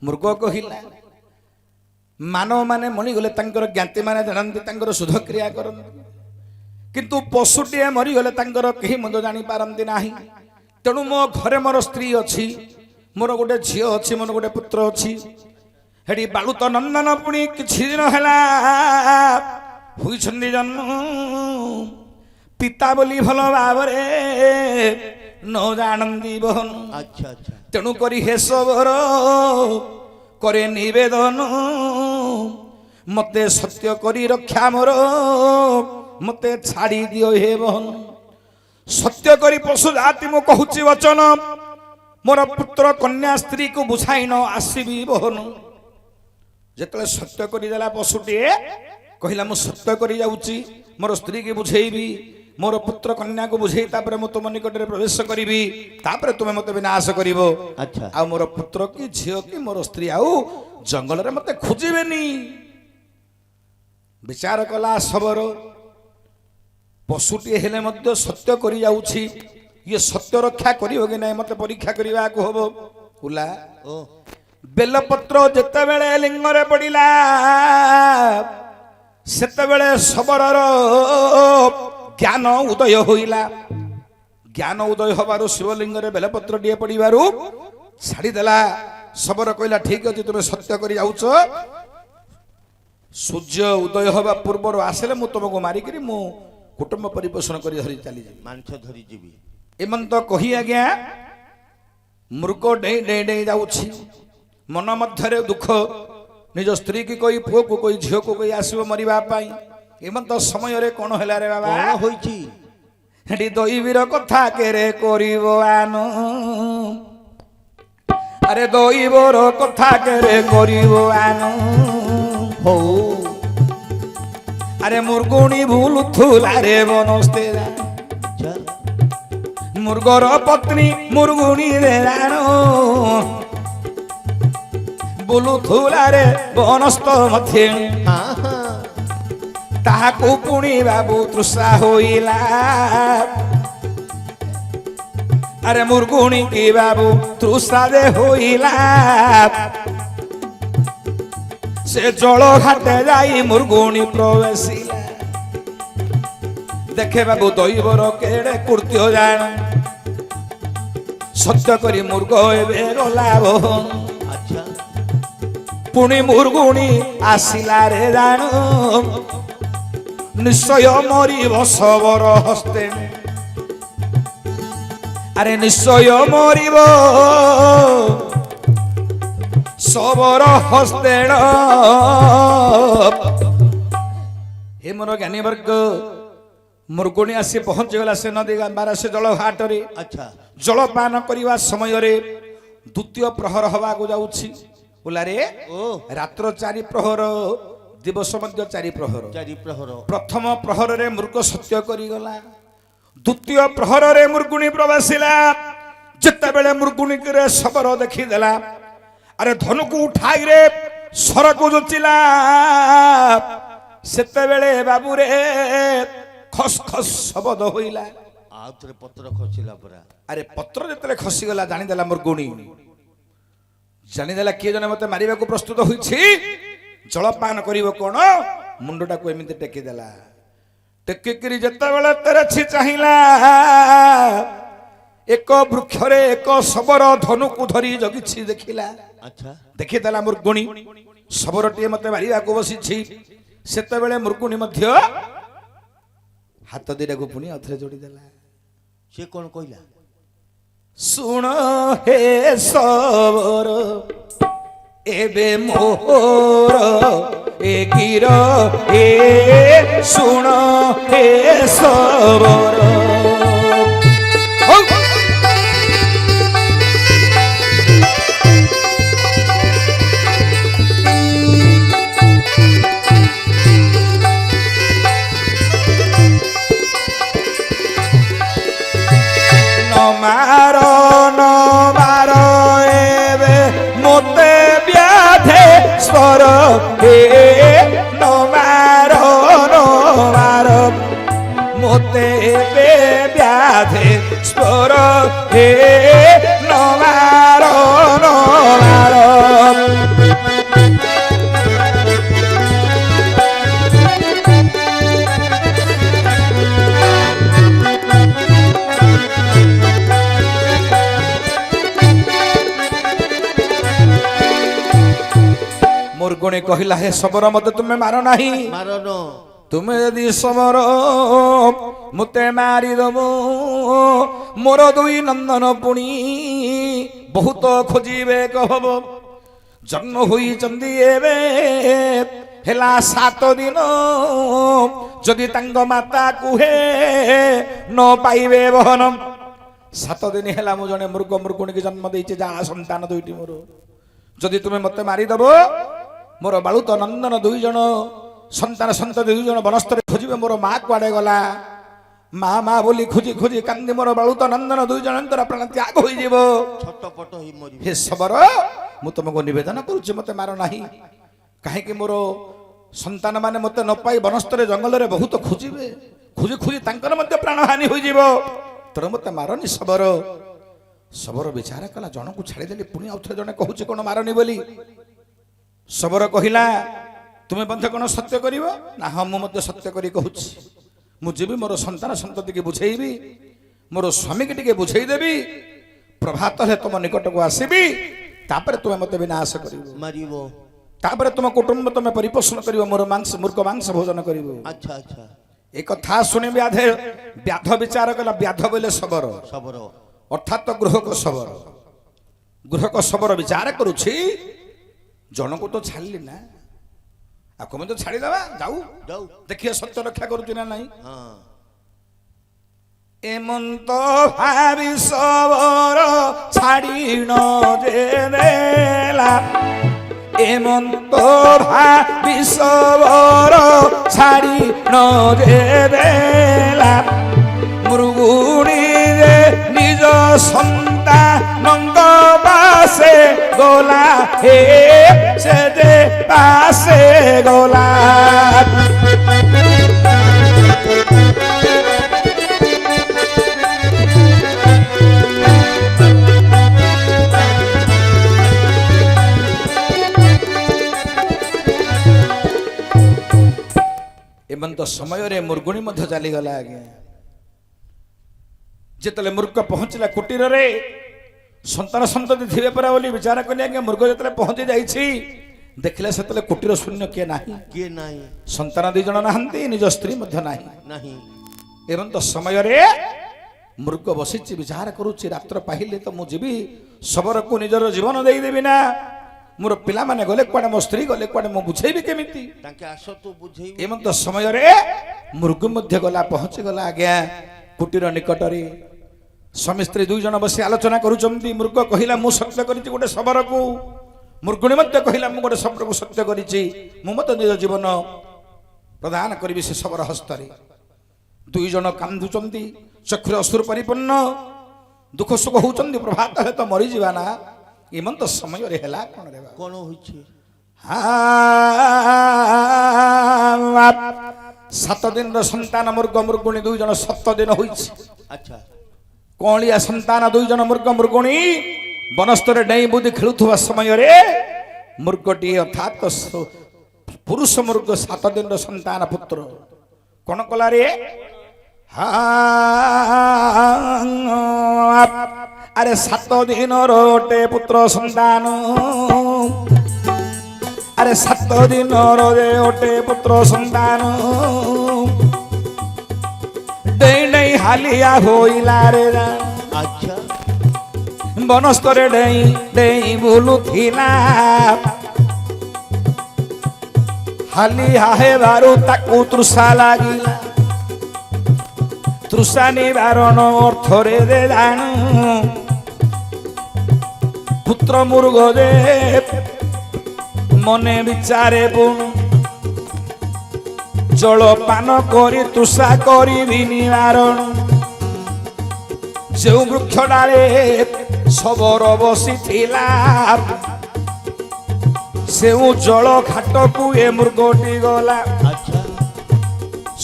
ମୃଗ କହିଲା ମାନବ ମାନେ ମରିଗଲେ ତାଙ୍କର ଜ୍ଞାତି ମାନେ ଜାଣନ୍ତି ତାଙ୍କର ଶୁଦ୍ଧକ୍ରିୟା କରନ୍ତି କିନ୍ତୁ ପଶୁଟିଏ ମରିଗଲେ ତାଙ୍କର କେହି ମଧ୍ୟ ଜାଣିପାରନ୍ତି ନାହିଁ ତେଣୁ ମୋ ଘରେ ମୋର ସ୍ତ୍ରୀ ଅଛି ମୋର ଗୋଟେ ଝିଅ ଅଛି ମୋର ଗୋଟେ ପୁତ୍ର ଅଛି ହେଠି ବାଳୁତ ନନ୍ଦନ ପୁଣି କିଛି ଦିନ ହେଲା ହୋଇଛନ୍ତି ଜନ୍ମ ପିତା ବୋଲି ଭଲ ଭାବରେ ନ ଜାଣନ୍ତି ବହନ ଆଚ୍ଛା ଆଚ୍ଛା ତେଣୁ କରି ହେ ସବର करे निवेदन मते सत्य करी रक्षा मोर मते छाड़ी दियो हे बहन सत्य करी पशु जाति मु कहूची वचन मोर पुत्र कन्या स्त्री को बुझाई न आसीबी बहन जेतले सत्य करी देला पशुटी कहिला मु सत्य करी जाउची मोर स्त्री के बुझेइबी मोर पुत्र कन्या को बुझेई तापरे मु तुम निकट रे प्रवेश करिबी तापरे तुमे मते विनाश करिवो अच्छा आ मोर पुत्र की झियो की मोर स्त्री आउ जंगल रे मते खोजिबेनी विचार कला सबर पशुटी हेले मध्य सत्य करी जाउची ये सत्य रक्षा करियो कि नै मते परीक्षा करिवा को होबो उला ओ बेलपत्र जेते बेले लिंग रे पडिला सेते बेले सबरर ज्ञान उदय होइला ज्ञान उदय हबारु शिवलिंग रे बेलपत्र टिए पडिबारु छाड़ी देला सबर कहला ठीक अछि तुमे सत्य करी जाउछ सूर्य उदय हबा पूर्वर आसले मु तुमको मारी करी मु कुटुंब परिपोषण करी धरी चली जाई मांस धरी जीवी एमन तो कही आज्ञा मृग डेई डेई डेई जाउछि मन मध्यरे दुख निज स्त्री की कोई पुओ को कोई झियो को कोई आसीबो मरिबा पाई एमन तो समय रे कोन होला रे बाबा कोन होईची हेडी दैवीर कथा केरे करिवो आनो अरे दैवर कथा केरे करिवो आनो हो अरे मुर्गुणी भूल थुला रे बनस्ते अच्छा मुर्गर पत्नी मुर्गुणी रे राणो बुलु थुला रे बनस्त मथे हां हां ତାହାକୁ ପୁଣି ବାବୁ ତୃଷା ହୋଇଲା। ଆରେ ମୁର୍ଗୁଣି କି ବାବୁ ତୃଷା ଦେ ହୋଇଲା। ସେ ଜଳ ଘାଟେ ଯାଇ ମୁର୍ଗୁଣି ପ୍ରବେଶିଲା। ଦେଖେ ବାବୁ ଦୈବର କେଡ଼େ କୃତ୍ୟ ଜାଣ। ସତ୍ୟ କରି ମୃଗ ଏବେ ଗଲା ବୋହ। ଆଚ୍ଛା ପୁଣି ମୁର୍ଗୁଣି ଆସିଲା ରେ ଜାଣ। ନିଶ୍ଚୟ ମରିବ ଶବର ହସ୍ତେ। ଆରେ ନିଶ୍ଚୟ ମରିବ ଶବର ହସ୍ତେ। ହେ ମୋର ଜ୍ଞାନୀ ବର୍ଗ, ମୁର୍ଗୁଣି ଆସି ପହଞ୍ଚିଗଲା ସେ ନଦୀ ବାରସେ ଜଳ ଘାଟରେ। ଆଚ୍ଛା ଜଳପାନ କରିବା ସମୟରେ ଦ୍ୱିତୀୟ ପ୍ରହର ହବାକୁ ଯାଉଛି। ଓଲାରେ ଓ ରାତ୍ର 4 ପ୍ରହର, ଦିବସ ମଧ୍ୟ 4 ପ୍ରହର। 4 ପ୍ରହର। ପ୍ରଥମ ପ୍ରହରରେ ମୃଗ ସତ୍ୟ କରିଗଲା। ଦ୍ୱିତୀୟ ପ୍ରହରରେ ମୁର୍ଗୁଣି ପ୍ରବେଶିଲା। ଯେତେବେଳେ ମୁର୍ଗୁଣିରେ ଶବର ଦେଖିଦେଲା, ଆରେ ଧନୁକୁ ଉଠାଇରେ ସରକୁ ଯୋଚିଲା। ସେତେବେଳେ ବାବୁରେ ଖସ୍ ଖସ୍ ଶବଦ ହୋଇଲା। ଆଉ ଥରେ ପତ୍ର ଖସିଲା ପରା। ଆରେ ପତ୍ର ଯେତେବେଳେ ଖସିଗଲା ଜାଣିଦେଲା ମୁର୍ଗୁଣି, ଜାଣିଦେଲା କିଏ ଜଣେ ମତେ ମାରିବାକୁ ପ୍ରସ୍ତୁତ ହୋଇଛି। ଜଳପାନ କରିବ କଣ, ମୁଣ୍ଡଟାକୁ ଏମିତି ଟେକିଦେଲା। ଟେକିକିରି ଯେତେବେଳେ ତେରଛି ଚାହିଁଲା, ଏକ ବୃକ୍ଷରେ ଏକ ଶବର ଧନୁକୁ ଧରି ଜଗିଛି ଦେଖିଲା। ଆଚ୍ଛା ଦେଖିଦେଲା ମୁର୍ଗୁଣି ଶବରଟିଏ ମତେ ମାରିବାକୁ ବସିଛି। ସେତେବେଳେ ମୁର୍ଗୁଣି ମଧ୍ୟ ହାତ ଦିଟାକୁ ପୁଣି ଆଉଥରେ ଯୋଡ଼ିଦେଲା। ସେ କଣ କହିଲା? ଶୁଣ ହେ ଶବର ଏବେ ମୋର ଏ ଗିର ଏ ଶୁଣ ହେ ଶବର। ମାର ଏବେ ମୋତେ ବ୍ୟାଧେ ସ୍ୱର ହେ ନ ମାର ମୋତେ ଏବେ ବ୍ୟାଧେ ସ୍ୱର ହେ ନ ମାର। ମୁର୍ଗୁଣି କହିଲା, ହେ ଶବର ମତେ ତୁମେ ମାର ନାହିଁ। ମାରନ। ତୁମେ ଯଦି ଶବର ମତେ ମାରିଦବ, ମୋର 2 ନନ୍ଦନ ପୁଣି ବହୁତ ଖୋଜିବେ କହବ। ଜନ୍ମ ହୋଇଛନ୍ତି ଏବେ ହେଲା 7 ଦିନ, ଯଦି ତାଙ୍କ ମାତା କୁହେ ନ ପାଇବେ ବହନ। 7 ଦିନ ହେଲା ମୁଁ ଜଣେ ମୁର୍ଗୁଣିକି ଜନ୍ମ ଦେଇଛି, ଜାଳା ସନ୍ତାନ 2ଟି ମୋର। ଯଦି ତୁମେ ମତେ ମାରିଦବ, ମୋର ବାଳୁତ ନନ୍ଦନ 2 ଜଣ ସନ୍ତାନ ସନ୍ତତି 2 ଜଣ ବନସ୍ତରେ ଖୋଜିବେ ମୋର ମା କୁଆଡେ ଗଲା। ମା ବୋଲି ଖୋଜି ଖୋଜି କାନ୍ଦି ମୋର ବାଳୁତ ନନ୍ଦନ 2 ଜଣଙ୍କର ପ୍ରାଣ ତ୍ୟାଗ ହୋଇଯିବ। ଛଟପଟ ହୋଇ ମରିବ। ହେ ଶବର, ମୁଁ ତୁମକୁ ନିବେଦନ କରୁଛି ମତେ ମାର ନାହିଁ। କାହିଁକି ମୋର ସନ୍ତାନ ମାନେ ମତେ ନ ପାଇ ବନସ୍ତରେ ଜଙ୍ଗଲରେ ବହୁତ ଖୋଜିବେ। ଖୋଜି ଖୋଜି ତାଙ୍କର ମଧ୍ୟ ପ୍ରାଣହାନି ହୋଇଯିବ। ତେଣୁ ମତେ ମାରନି ଶବର। ଶବର ବିଚାର କଲା, ଜଣକୁ ଛାଡ଼ିଦେଲି, ପୁଣି ଆଉ ଥରେ ଜଣେ କହୁଛି କଣ ମାରନି ବୋଲି। ଶବର କହିଲା, ତୁମେ ମଧ୍ୟ କଣ ସତ୍ୟ କରିବ ନା? ହଁ, ମୁଁ ମଧ୍ୟ ସତ୍ୟ କରି କହୁଛି। ମୁଁ ଯିବି ମୋର ସନ୍ତାନ ସନ୍ତତିକି ବୁଝେଇବି, ମୋର ସ୍ୱାମୀକି ଟିକେ ବୁଝେଇଦେବି। ପ୍ରଭାତ ହେଲେ ତୁମ ନିକଟକୁ ଆସିବି, ତାପରେ ତୁମେ ମତେ ବିନାଶ କରିବ, ମାରିବ। ତାପରେ ତୁମ କୁଟୁମ୍ବ ତୁମେ ପରିପୋଷଣ କରିବ, ମୋର ମୂର୍ଖ ମାଂସ ଭୋଜନ କରିବ। ଆଚ୍ଛା ଆଚ୍ଛା। ଏ କଥା ଶୁଣି ବ୍ୟାଧ ବିଚାର କଲା। ବ୍ୟାଧ ବୋଇଲେ ଶବର, ଶବର ଅର୍ଥାତ ଗୃହକ ଶବର। ଗୃହକ ଶବର ବିଚାର କରୁଛି, ଜଣକୁ ତ ଛାଡ଼ିଲି ନା, ଆକୁ ମଧ୍ୟ ଛାଡ଼ିଦେବା, ଯାଉ ଯାଉ ଦେଖିବା ସତ୍ୟ ରକ୍ଷା କରୁଛି ନା ନାହିଁ। ହଁ। ଏମନ୍ତ ଭାବି ଶବର ଛାଡ଼ି ନ ଦେଲା। ଏମନ୍ତ ଭାବି ଶବର ଛାଡ଼ି ନ ଦେଲା। ମୃଗୁଣୀରେ ନିଜ ସନ୍ତାନଙ୍କ ପାଶେ ଗଲା, ହେ ସେ ଯେ ପାଶେ ଗଲା। ଏମନ୍ତ ସମୟରେ ମୃଗୁଣୀ ମଧ୍ୟ ଚାଲିଗଲା ଆଜ୍ଞା। ଯେତେବେଳେ ମୃଗ ପହଞ୍ଚିଲା କୁଟୀରରେ ସନ୍ତାନ ସନ୍ତତି ଥିବେ ପରା ବୋଲି ବିଚାର କଲେ ଆଜ୍ଞା। ମୃଗ ଯେତେବେଳେ ପହଞ୍ଚି ଯାଇଛି ଦେଖିଲେ ସେତେବେଳେ କୁଟୀର ଶୂନ୍ୟ କିଏ ନାହିଁ, କିଏ ନାହିଁ, ସନ୍ତାନ 2 ଜଣ ନାହାନ୍ତି, ନିଜ ସ୍ତ୍ରୀ ମଧ୍ୟ ନାହିଁ। ନାହିଁ। ଏମନ୍ତ ସମୟରେ ମୃଗ ବସିଛି ବିଚାର କରୁଛି, ରାତ୍ର ପାହିଲେ ତ ମୁଁ ଯିବି ଶବରକୁ ନିଜର ଜୀବନ ଦେଇଦେବି ନା, ମୋର ପିଲାମାନେ ଗଲେ କୁଆଡେ, ମୋ ସ୍ତ୍ରୀ ଗଲେ କୁଆଡେ, ମୁଁ ବୁଝେଇବି କେମିତି? ତାଙ୍କେ ଆସ ତୁ ବୁଝେଇବୁ। ଏମନ୍ତ ସମୟରେ ମୃଗ ମଧ୍ୟ ଗଲା, ପହଞ୍ଚିଗଲା ଆଜ୍ଞା କୁଟୀର ନିକଟରେ। ସ୍ୱାମୀ ସ୍ତ୍ରୀ 2 ଜଣ ବସି ଆଲୋଚନା କରୁଛନ୍ତି। ମୃଗ କହିଲା ମୁଁ ସତ୍ୟ କରିଛି ଗୋଟେ ଶବରକୁ, ମୃଗୁଣୀ ମଧ୍ୟ କହିଲା ମୁଁ ଗୋଟେ ଶବରକୁ ସତ୍ୟ କରିଛି, ମୁଁ ମଧ୍ୟ ନିଜ ଜୀବନ ପ୍ରଦାନ କରିବି ସେ ଶବର ହସ୍ତରେ। 2 ଜଣ କାନ୍ଦୁଛନ୍ତି, ଚକ୍ଷୁରେ ଅଶ୍ରୁ ପରିପୂର୍ଣ୍ଣ, ଦୁଃଖ ସୁଖ ହଉଛନ୍ତି, ପ୍ରଭାତ ହେଲେ ତ ମରିଯିବା ନା। ଏମନ୍ତ ସମୟରେ ହେଲା କଣ ରେ? କଣ ହୋଇଛି? 7 ଦିନର ସନ୍ତାନ ମୃଗ ମୃଗୁଣୀ 2 ଜଣ 7 ଦିନ ହୋଇଛି। ଆଚ୍ଛା। କଅଁଳିଆ ସନ୍ତାନ 2 ଜଣ ମୃଗ ମୃଗୁଣୀ ବନସ୍ତରେ ଡେଇଁ ବୁଦି ଖେଳୁଥିବା ସମୟରେ ମୃଗଟି ଅର୍ଥାତ୍ ପୁରୁଷ ମୃଗ 7 ଦିନର ସନ୍ତାନ ପୁତ୍ର କଣ କଲା ରେ? ଆରେ 7 ଦିନର ଗୋଟେ ପୁତ୍ର ସନ୍ତାନ, ଆରେ 7 ଦିନର ଗୋଟେ ପୁତ୍ର ସନ୍ତାନ ଡେଇଁ ଡେଇଁ ହାଲିଆ ହୋଇଲା ରେ। ଆଚ୍ଛା। ବନସ୍ତରେ ଡେଇଁ ଡେଇଁ ବୁଲୁଥିଲା, ହାଲିଆ ହେବାରୁ ତାକୁ ତୃଷା ଲାଗିଲା। ତୃଷା ନିବାରଣ ଅର୍ଥରେ ଦେ ଜାଣୁ ପୁତ୍ର ମୃଗ ଦେ ମନେ ବିଚାରେ ପୁଣୁ ଜଳପାନ କରି ତୃଷା କରିବି ନିବାରଣ। ଯେଉଁ ବୃକ୍ଷ ଡାଳେ ଶବର ବସିଥିଲା ସେଉ ଜଳ ଘାଟକୁ ଏ ମୃଗଟି ଗଲା। ଆଚ୍ଛା।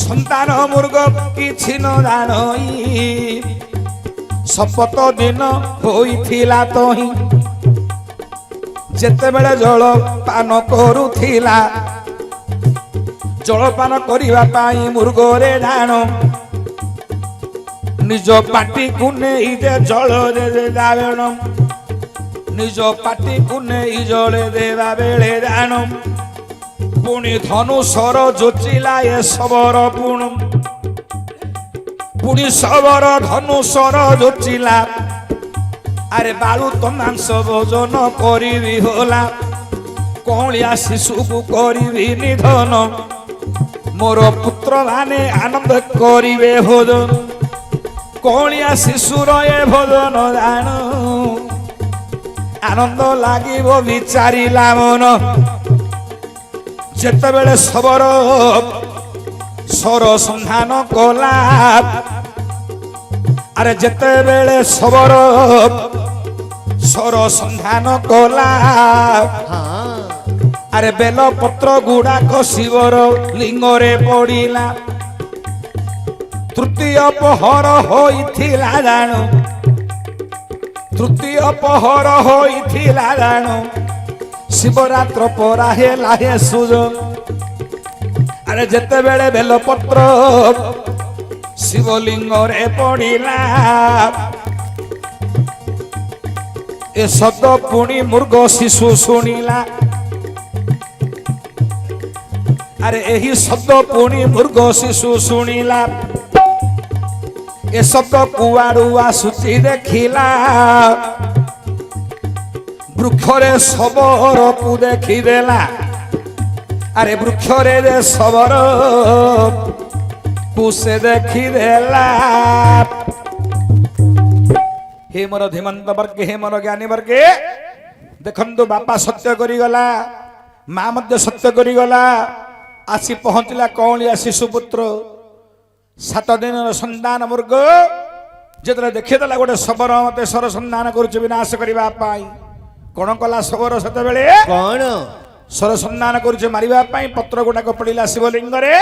ସନ୍ତାନ ମୃଗ କିଛି ନ ଜାଣଇ ଶପଥ ଦିନ ହୋଇଥିଲା ତହିଁ, ଯେତେବେଳେ ଜଳ ପାନ କରୁଥିଲା, ଜଳପାନ କରିବା ପାଇଁ ମୃଗରେ ଜାଣ ନିଜ ପାଟିକୁ ନେଇ ଯେ ଜଳରେ ଦେବାବେଳ, ନିଜ ପାଟିକୁ ନେଇ ଜଳେ ଦେବା ବେଳେ ଜାଣ ପୁଣି ଧନୁଷର ଯୋଚିଲା ଏ ଶବର ପୁଣ, ପୁଣି ଶବର ଧନୁଷର ଯୋଚିଲା। ଆରେ ବାଳୁ ତ ମାଂସ ଭୋଜନ କରିବି होला, କଅଁଳିଆ ଶିଶୁକୁ କରିବି ନିଧନ, ମୋର ପୁତ୍ର ମାନେ ଆନନ୍ଦ କରିବେ ଭୋଜନ। କଅଁଳିଆ ଶିଶୁର ଏ ଭୋଜନ ଜାଣ ଆନନ୍ଦ ଲାଗିବ ବିଚାରିଲା ମନ। ଯେତେବେଳେ ଶବର ସର ସନ୍ଧାନ କଲା, ଆରେ ଯେତେବେଳେ ଶବର ସର ସନ୍ଧାନ କଲା, ଆରେ ବେଲ ପତ୍ର ଗୁଡାକ ଶିବର ଲିଙ୍ଗରେ ପଡିଲା। ତୃତୀୟ ପହର ହୋଇଥିଲା ଜାଣ, ତୃତୀୟ ପହର ହୋଇଥିଲା ଜାଣ, ଶିବରାତ୍ର ପରା ହେଲା ହେ ସୁଜ। ଆରେ ଯେତେବେଳେ ବେଲପତ୍ର ଶିବଲିଙ୍ଗରେ ପଡିଲା, ଏ ଶବ୍ଦ ପୁଣି ମୃଗ ଶିଶୁ ଶୁଣିଲା। ଆରେ ଏହି ଶବ୍ଦ ପୁଣି ମୃଗ ଶିଶୁ ଶୁଣିଲା। ଏ ଶବ୍ଦ କୁଆଡୁ ଆସୁଛି ଦେଖିଲା, ବୃକ୍ଷରେ ଶବରକୁ ଦେଖିଦେଲା। ଆରେ ବୃକ୍ଷରେ ଯେ ଶବର କୁ ସେ ଦେଖିଦେଲା। हे मोर धीमंत वर्ग, हे मोर ज्ञानी वर्गे, देखंतु बापा सत्य करिगला, माँ मध्य सत्य करिगला। आसी पहुँचला कौलिया शिशुपुत्र 7 दिन संतान मृग जेतले देखिदेला गोटे शबर मते सर संधान करुचे विनाश करबा पाई। कोन कला शबर सेते बेले कौन सर संधान करुचे मारिबा पाई। पत्र गुडा पड़िला शिवलिंग रे।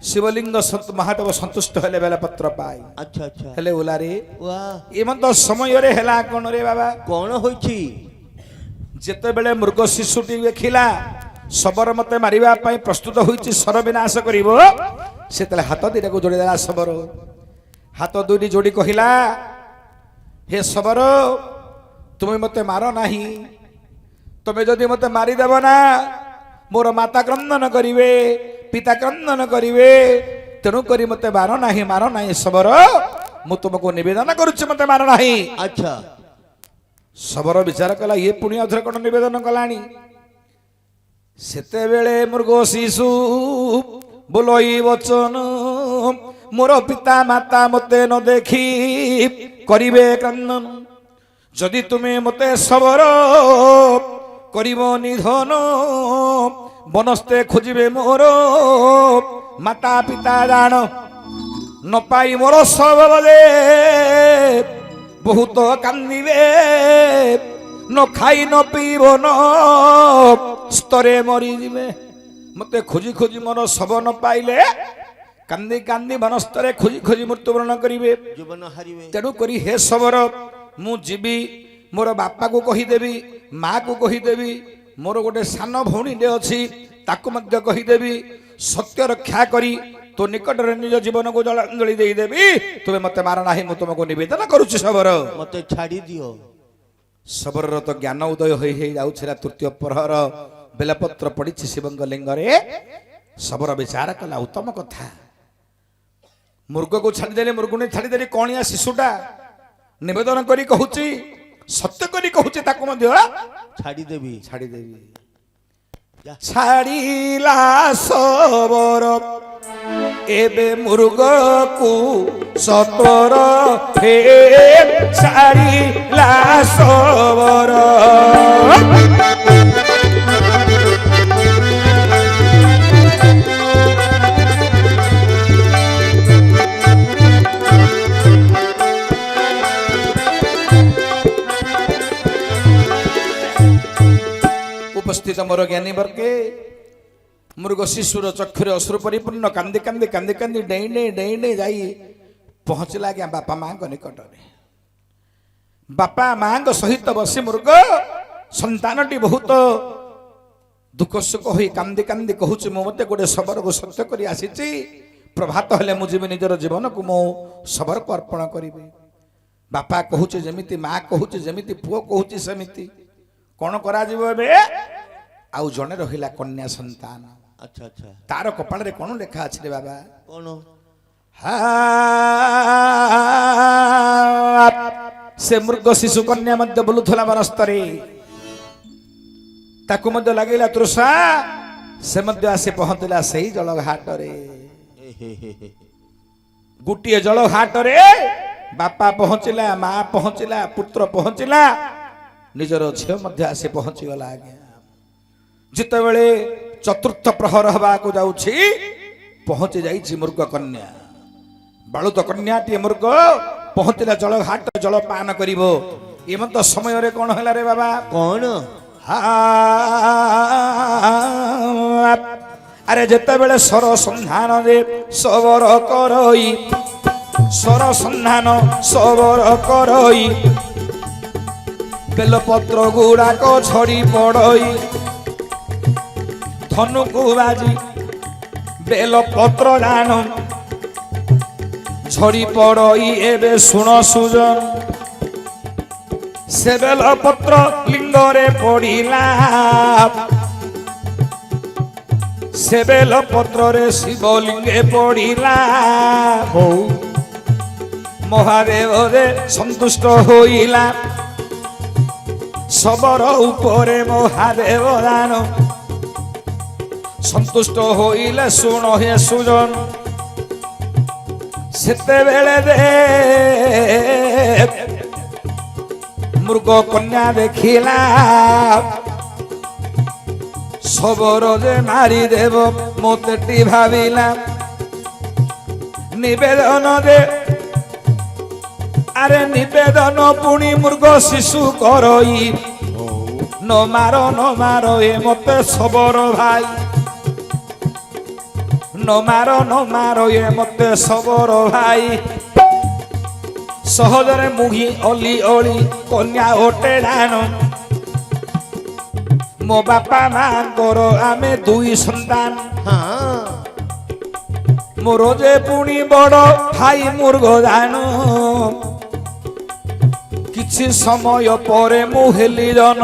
शिवलिंग महादेव संतुष्ट हेले बेला पत्र पाई। अच्छा अच्छा हेले उलारे वाह एमंत समय रे हेला कोन रे बाबा कौन होइछि जेते बेले मृग शिशुटी देखिला ଶବର ମତେ ମାରିବା ପାଇଁ ପ୍ରସ୍ତୁତ ହୋଇଛି ଶର ବିନାଶ କରିବ ସେତେବେଳେ ହାତ ଦିଟାକୁ ଯୋଡ଼ିଦେଲା ଶବର ହାତ ଦୁଇଟି ଯୋଡ଼ି କହିଲା ହେ ଶବର ତୁମେ ମତେ ମାର ନାହିଁ ତୁମେ ଯଦି ମତେ ମାରିଦେବ ନା ମୋର ମାତା କ୍ରନ୍ଦନ କରିବେ ପିତା କ୍ରନ୍ଦନ କରିବେ ତେଣୁକରି ମତେ ମାର ନାହିଁ ଶବର ମୁଁ ତୁମକୁ ନିବେଦନ କରୁଛି ମତେ ମାର ନାହିଁ ଆଚ୍ଛା ଶବର ବିଚାର କଲା ଇଏ ପୁଣି ଆଉଥରେ କ'ଣ ନିବେଦନ କଲାଣି ସେତେବେଳେ ମୃଗ ଶିଶୁ ବୋଲଇ ବଚନ ମୋର ପିତା ମାତା ମତେ ନ ଦେଖି କରିବେ କ୍ରନ୍ଦନ ଯଦି ତୁମେ ମତେ ଶବର କରିବ ନିଧନ ବନସ୍ତେ ଖୋଜିବେ ମୋର ମାତା ପିତା ଜାଣ ନ ପାଇ ମୋର ଶବରେ ବହୁତ କାନ୍ଦିବେ ନ ଖାଇ ନ ପିଇବ ନ ସ୍ତରେ ମରିଯିବେ ମତେ ଖୋଜି ଖୋଜି ମୋର ଶବ ନ ପାଇଲେ କାନ୍ଦି କାନ୍ଦି ବନସ୍ତରେ ଖୋଜି ଖୋଜି ମୃତ୍ୟୁବରଣ କରିବେ ଜୀବନ ହାରିବେ ତେଣୁ କରି ହେ ଶବର ମୁଁ ଯିବି ମୋର ବାପାକୁ କହିଦେବି ମାକୁ କହିଦେବି ମୋର ଗୋଟେ ସାନ ଭଉଣୀଟେ ଅଛି ତାକୁ ମଧ୍ୟ କହିଦେବି ସତ୍ୟ ରକ୍ଷା କରି ତୋ ନିକଟରେ ନିଜ ଜୀବନକୁ ଜଳାଞ୍ଜଳି ଦେଇଦେବି ତୁମେ ମତେ ମାର ନାହିଁ ମୁଁ ତୁମକୁ ନିବେଦନ କରୁଛି ଶବର ମତେ ଛାଡ଼ି ଦିଅ ଶବରର ତ ଜ୍ଞାନ ଉଦୟ ହୋଇ ଯାଉଥିଲା ତୃତୀୟ ପ୍ରହର ବେଲପତ୍ର ପଡ଼ିଛି ଶିବଙ୍କ ଲିଙ୍ଗରେ ଶବର ବିଚାର କଲା ଉତ୍ତମ କଥା ମୃଗକୁ ଛାଡ଼ିଦେଲେ ମୃଗୁଣୀ ଛାଡ଼ିଦେଲେ କଣିଆ ଶିଶୁଟା ନିବେଦନ କରି କହୁଛି ସତ୍ୟ କରି କହୁଛି ତାକୁ ମଧ୍ୟ ଛାଡ଼ିଦେବି ଛାଡ଼ିଲା ଶବର ଏବେ ମୃଗକୁ ସତର ହେ ଛାଡ଼ିଲା ଶବର उपस्थित मोर ज्ञानी वर्गे मृग शिशुर चक्षुरे अश्रु परिपूर्ण कांदी कांदी कांदी कांदी डेई डेई डेई डेई जाई पहुँचला आज्ञा बापा माँ निकट में बापा माँ सहित बसी मृग संतानटी बहुत दुख सुख हो कांदी कांदी कहूँ मु मत गोटे शबर को सत्य कर आसी प्रभात हेले मुझे निजर जीवन को मो शबर को अर्पण करी बापा कहूँ जमी माँ कहूँ जमी पुओ कहूँ सेमती कौन करा आउ जने रहिला कन्या संतान अच्छा अच्छा तार कपाल रे कौन लेखा अछि रे बाबा कौन से मृग शिशु कन्या मध्य बुलुथला वनस्तरे ताकु मध्य लागेला तृषा से मध्य आसे पहुंचला सही जल घाट रे गुटिए जल घाट रे बापा पहुंचला मां पहुंचला पुत्र पहुंचला निजर झियो मध्य आसे पहुंची गला आज्ञा जितेबले चतुर्थ प्रहर हवा को जाउछि पहुंची जाइछि मृग कन्या बालुत कन्या टी मृग पहुंचला जल घाट जल पान करिवो एमंत समय रे कोन हला रे बाबा कौन अरे जितेबले सर संधान रे सबर करई सर संधान सबर करई बेलपत्र गुड़ाक झड़ी पड़ई धनुकु बाजी बेलपत्र जान झड़ी पड़ई एबे सुन सुजन से बेलपत्र लिंगरे पड़िला से बेलपत्र रे शिवलिंगे पड़िला हो महादेव रे संतुष्ट होइला शबर उपरे महादेव दान संतुष्ट होइले सुन हे सुजन सेते बेले दे मृग कन्या देखिला शबर जे मारी देव मोतेटी भाविला निवेदन दे अरे निवेदन पुणी मृग शिशु करई न मारो ए मते शबर भाई न मारो ए मते शबर भाई सहजरे मुही अली अली कन्या ओटे डान ମୋ ବାପା ମାଙ୍କର ଆମେ ଦୁଇ ସନ୍ତାନ ହଁ ମୋର ଯେ ପୁଣି ବଡ଼ ଭାଇ ମୃଗ ଜାଣୁ କିଛି ସମୟ ପରେ ମୁଁ ହେଲି ଜନ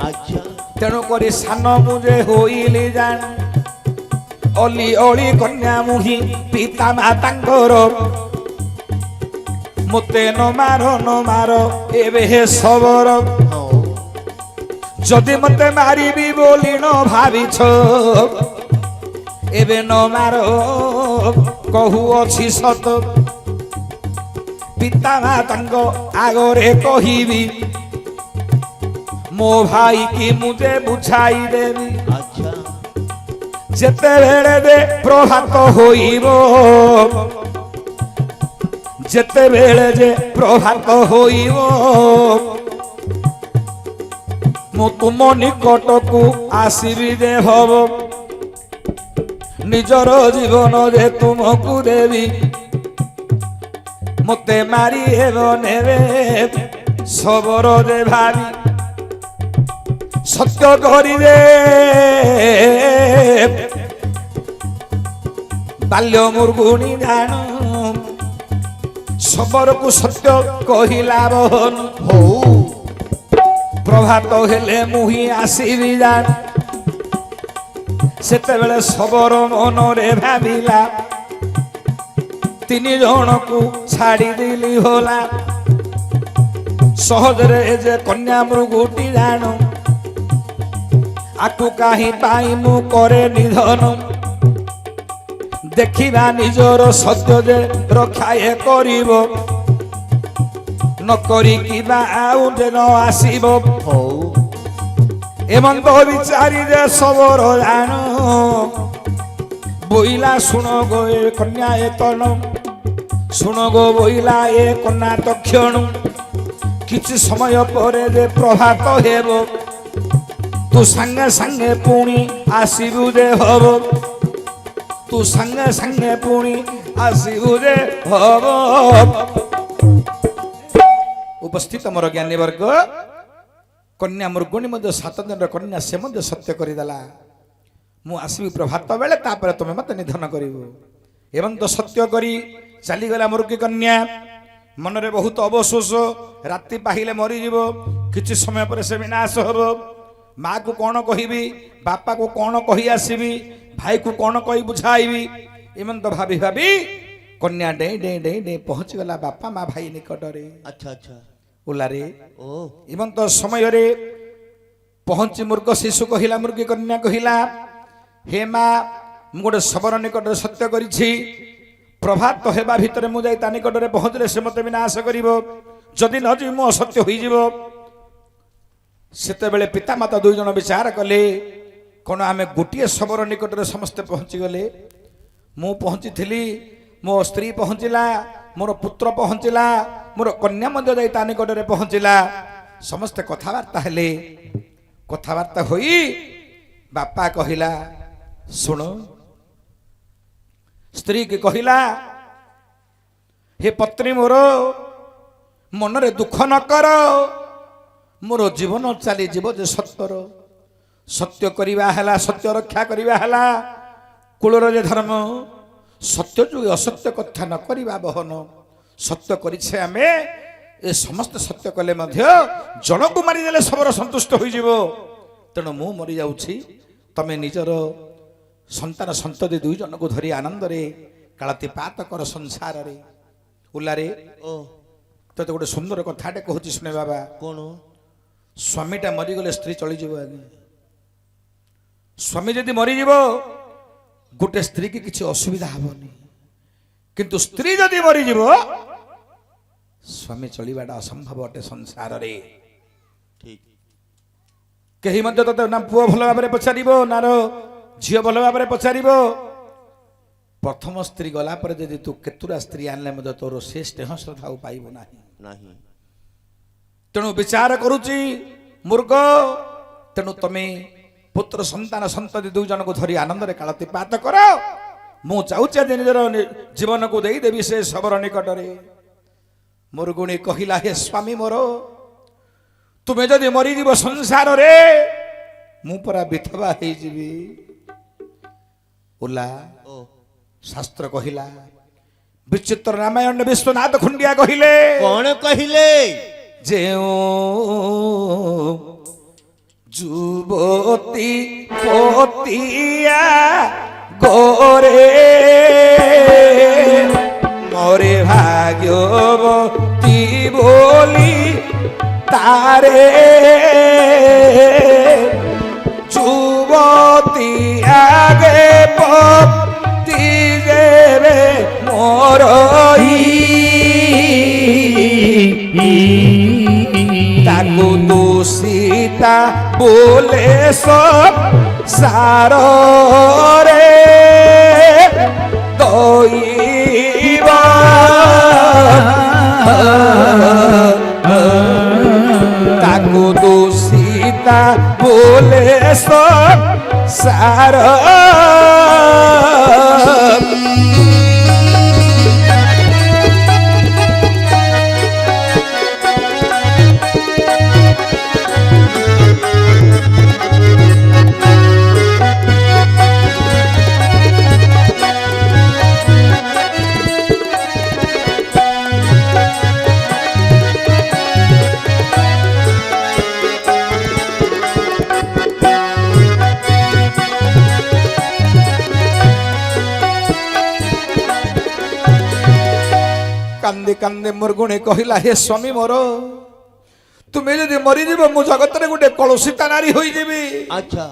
ଆଚ୍ଛା ତେଣୁ କରି ସାନ ମୁଁ ଯେ ହୋଇଲି ଜାଣ ଅଲି ଅଳି କନ୍ୟା ମୁହିଁ ପିତା ମାତାଙ୍କର ମୋତେ ନ ମାର ଏବେ ହେ ସବର ହଉ ଯଦି ମୋତେ ମାରିବି ବୋଲି ନ ଭାବିଛ ଏବେ ନ ମାର କହୁଅଛି ସତ ପିତା ମାତାଙ୍କ ଆଗରେ କହିବି ମୋ ଭାଇ କି ମୁଁ ଯେ ବୁଝାଇ ଦେବି ଆଚ୍ଛା ଯେତେବେଳେ ଯେ ପ୍ରଭାତ ହୋଇବ ଯେତେବେଳେ ଯେ ପ୍ରଭାତ ହୋଇବ ମୁଁ ତୁମ ନିକଟକୁ ଆସିବି ଯେ ହବ ନିଜର ଜୀବନ ଯେ ତୁମକୁ ଦେବି ମୋତେ ମାରି ହେବ ନେବେ ସବର ଯେ ଭାବି ସତ୍ୟ କରିବେ ବାଲ୍ୟ ମୃଗୁଣୀ ଜାଣୁ ସବରକୁ ସତ୍ୟ କହିଲା ବହନ ହଉ ପ୍ରଭାତ ହେଲେ ମୁହିଁ ଆସିବି ଜାଣ ସେତେବେଳେ ସବର ମନରେ ଭାବିଲା ତିନି ଜଣକୁ ଛାଡ଼ି ଦେଲି होला ସହଜରେ ଯେ କନ୍ୟା ମୃଗୁଟି ଜାଣୁ ଆକୁ କାହିଁ ପାଇଁ ମୁଁ କରେ ନିଧନ ଦେଖିବା ନିଜର ସତ୍ୟ ଯେ ରକ୍ଷାଏ କରିବ ନକରି କିବା ଆଉ ଯେ ନ ଆସିବ ହଉ ଏମନ୍ତ ବିଚାରି ଯେ ସବର ଜାଣୁ ବୋଇଲା ଶୁଣ ଗୋ ଏ କନ୍ୟା ଏ ତନ ଶୁଣ ଗୋ ବୋଇଲା ଏ କନ୍ୟା ତକ୍ଷଣ କିଛି ସମୟ ପରେ ଯେ ପ୍ରଭାତ ହେବ ତୁ ସାଙ୍ଗେ ସାଙ୍ଗେ ପୁଣି ଆସିବୁ ଯେ ହବ ତୁ ସାଙ୍ଗେ ସାଙ୍ଗେ ପୁଣି ଆସିବୁ ଯେ ହବ ଉପସ୍ଥିତ ମୋର ଜ୍ଞାନୀ ବର୍ଗ କନ୍ୟା ମୃଗୁଣୀ ମଧ୍ୟ 7 ଦିନର କନ୍ୟା ସେ ମଧ୍ୟ ସତ୍ୟ କରିଦେଲା ମୁଁ ଆସିବି ପ୍ରଭାତ ବେଳେ ତାପରେ ତମେ ମତେ ନିଧନ କରିବ ଏବଂ ତ ସତ୍ୟ କରି ଚାଲିଗଲା ମୃଗୀ କନ୍ୟା ମନରେ ବହୁତ ଅବଶୋଷ ରାତି ପାହିଲେ ମରିଯିବ କିଛି ସମୟ ପରେ ସେ ବିନାଶ ହେବ ମାକୁ କ'ଣ କହିବି ବାପାକୁ କ'ଣ କହି ଆସିବି ଭାଇକୁ କ'ଣ କହି ବୁଝାଇବି ଏମାନେ ତ ଭାବି ଭାବି କନ୍ୟା ଡେଇଁ ଡେଇଁ ଡେଇଁ ଡେଇଁ ପହଞ୍ଚିଗଲା ବାପା ମା ଭାଇ ନିକଟରେ ଆଚ୍ଛା ଆଚ୍ଛା ଓଲାରେ ଓ ଏବଂ ତ ସମୟରେ ପହଞ୍ଚି ମୃଗ ଶିଶୁ କହିଲା ମୃଗୀ କନ୍ୟା କହିଲା ହେ ମା ମୁଁ ଗୋଟେ ସବର ନିକଟରେ ସତ୍ୟ କରିଛି ପ୍ରଭାତ ହେବା ଭିତରେ ମୁଁ ଯାଇ ତା ନିକଟରେ ପହଞ୍ଚିଲେ ସେ ମୋତେ ବିନାଶ କରିବ ଯଦି ନ ଯିବି ମୁଁ ଅସତ୍ୟ ହୋଇଯିବ ସେତେବେଳେ ପିତାମାତା ଦୁଇ ଜଣ ବିଚାର କଲେ କ'ଣ ଆମେ ଗୋଟିଏ ସବର ନିକଟରେ ସମସ୍ତେ ପହଞ୍ଚିଗଲେ ମୁଁ ପହଞ୍ଚିଥିଲି ମୋ ସ୍ତ୍ରୀ ପହଞ୍ଚିଲା ମୋର ପୁତ୍ର ପହଞ୍ଚିଲା ମୋର କନ୍ୟା ମଧ୍ୟ ଯାଇ ତା ନିକଟରେ ପହଞ୍ଚିଲା ସମସ୍ତେ କଥାବାର୍ତ୍ତା ହେଲେ କଥାବାର୍ତ୍ତା ହୋଇ ବାପା କହିଲା ଶୁଣ ସ୍ତ୍ରୀ କି କହିଲା ହେ ପତ୍ନୀ ମୋର ମନରେ ଦୁଃଖ ନ କର ମୋର ଜୀବନ ଚାଲିଯିବ ଯେ ସତ୍ୟର ସତ୍ୟ କରିବା ହେଲା ସତ୍ୟ ରକ୍ଷା କରିବା ହେଲା କୁଳର ଯେ ଧର୍ମ ସତ୍ୟ ଯୁଗେ ଅସତ୍ୟ କଥା ନ କରିବା ବହନ ସତ୍ୟ କରିଛେ ଆମେ ଏ ସମସ୍ତେ ସତ୍ୟ କଲେ ମଧ୍ୟ ଜଣକୁ ମାରିଦେଲେ ସବର ସନ୍ତୁଷ୍ଟ ହୋଇଯିବ ତେଣୁ ମୁଁ ମରିଯାଉଛି ତମେ ନିଜର ସନ୍ତାନ ସନ୍ତତି ଦୁଇ ଜଣକୁ ଧରି ଆନନ୍ଦରେ କାଳାତିପାତ କର ସଂସାରରେ ଉଲ୍ଲାରେ ଓ ତତେ ଗୋଟେ ସୁନ୍ଦର କଥାଟେ କହୁଛି ଶୁଣେ ବାବା କ'ଣ ସ୍ୱାମୀଟା ମରିଗଲେ ସ୍ତ୍ରୀ ଚଳିଯିବ ଆଜ୍ଞା ସ୍ୱାମୀ ଯଦି ମରିଯିବ ଗୋଟେ ସ୍ତ୍ରୀ କି କିଛି ଅସୁବିଧା ହବନି କିନ୍ତୁ ସ୍ତ୍ରୀ ଯଦି ମରିଯିବ ସ୍ୱାମୀ ଚଳିବାଟା ଅସମ୍ଭବ ଅଟେ ସଂସାରରେ ଠିକ କେହି ମଧ୍ୟ ତତେ ନା ପୁଅ ଭଲ ଭାବରେ ପଚାରିବ ନା ଝିଅ ଭଲ ଭାବରେ ପଚାରିବ ପ୍ରଥମ ସ୍ତ୍ରୀ ଗଲା ପରେ ଯଦି ତୁ କେତୁରା ସ୍ତ୍ରୀ ଆଣିଲେ ମଧ୍ୟ ତୋର ସେ ସ୍ନେହ ଶ୍ରଦ୍ଧା ଆଉ ପାଇବୁ ନାହିଁ ନାହିଁ ତେଣୁ ବିଚାର କରୁଛି ମୃଗ ତେଣୁ ତମେ ପୁତ୍ର ସନ୍ତାନ ସନ୍ତତି ଦୁଇ ଜଣକୁ ଧରି ଆନନ୍ଦରେ କାଳାତିପାତ କର ମୁଁ ଚାହୁଁଛି ଯେ ନିଜର ଜୀବନକୁ ଦେଇଦେବି ସେ ଶବର ନିକଟରେ ମୃଗୁଣୀ କହିଲା ହେ ସ୍ୱାମୀ ମୋର ତୁମେ ଯଦି ମରିଯିବ ସଂସାରରେ ମୁଁ ପରା ବିଧବା ହେଇଯିବି। ଓଲା ଓ ଶାସ୍ତ୍ର କହିଲା, ବିଚିତ୍ର ରାମାୟଣ ବିଶ୍ୱନାଥ ଖୁଣ୍ଡିଆ କହିଲେ, କଣ କହିଲେ? ଯେଉଁ ଯୁବତୀ ପତିଆ ଗୋରେ মরে ভাগ্যবতী বলি তারে যুবতী আগে পতি দেবে মরই তাকু দোষিতা বলে সব সারে দইবা তাকু দোষিতা বলে সব সার কান্দে কান্দে মোর গুণে কহিলা, হে স্বামী মোর, তুমি যদি মরিଯିବ ମୁଁ ଜଗତରେ ଗୋଟେ କଳୁଷିତା ନାରୀ ହୋଇଯିବି। আচ্ছা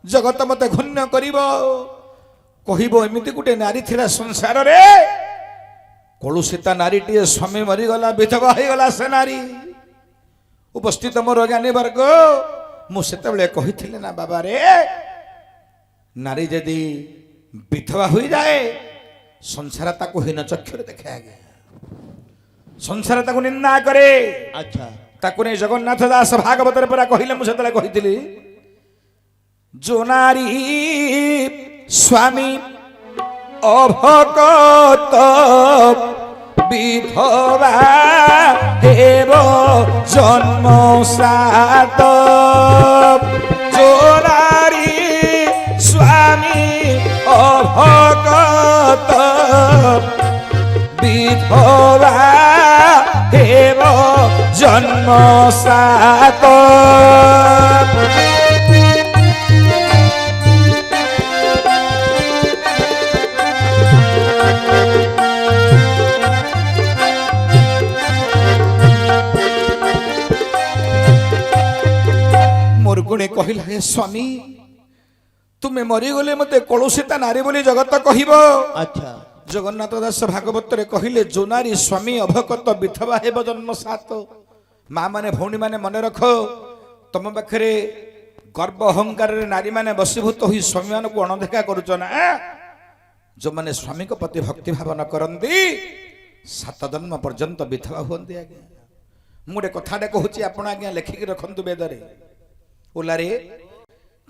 ଜଗତ ମତେ ଘୃଣ୍ୟ କରିବ, କହିବ ଏମିତି ଗୋଟେ ନାରୀ ଥିଲା ସଂସାରରେ, କଳୁଷିତା ନାରୀଟିଏ ସ୍ୱାମୀ ମରିଗଲା, ବିଧବା ହେଇଗଲା ସେ ନାରୀ। ଉପସ୍ଥିତ ମୋର ଜ୍ଞାନୀ ବର୍ଗ, ମୁଁ ସେତେବେଳେ କହିଥିଲି ନା ବାବାରେ, ନାରୀ ଯଦି ବିଧବା ହୋଇଯାଏ ସଂସାର ତାକୁ ହୀନ ଚକ୍ଷୁରେ ଦେଖେ, ଆଜ୍ଞା ସଂସାର ତାକୁ ନିନ୍ଦା କରେ। আচ্ছা ତାକୁ ନେଇ ଜଗନ୍ନାଥ ଦାସ ଭାଗବତରେ ପରା କହିଲେ, ମୁଁ ସେତେବେଳେ କହିଥିଲି, ଯୋ ନାରୀ ସ୍ୱାମୀ ଅଭକତ ବିଧବା ହେବ ଜନ୍ମ ସାତ, ଯୋ ନାରୀ ସ୍ୱାମୀ অভকত বিধবা দেব জন্ম সাত। মোর গুণে কহিলা, হে স্বামী তুমি মরিগলে মতে কলুষিতা নারী বলি জগত কহিব। আচ্ছা জগন্নাথ দাস ভাগবতরে কহিলে, যো নারী স্বামী অভকত বিধবা হেব জন্ম সাত। মা মানে ভৌণী মানে মনে রখ, তম পাখে গর্ব অহংকারের নারী মানে বশীভূত হয়ে স্বামী মানুষ অণদেখা করুছ না, যে স্বামী প্রতি ভক্তি ভাব ন করতে সাত জন্ম পর্যন্ত বিধবা হুঁতি। আজ্ঞা ମୁଁ ଗୋଟେ କଥାଟେ କହୁଛି, ଆପଣ ଆଜ୍ଞା ଲେଖିକି ରଖନ୍ତୁ ବେଦରେ। ଓଲାରେ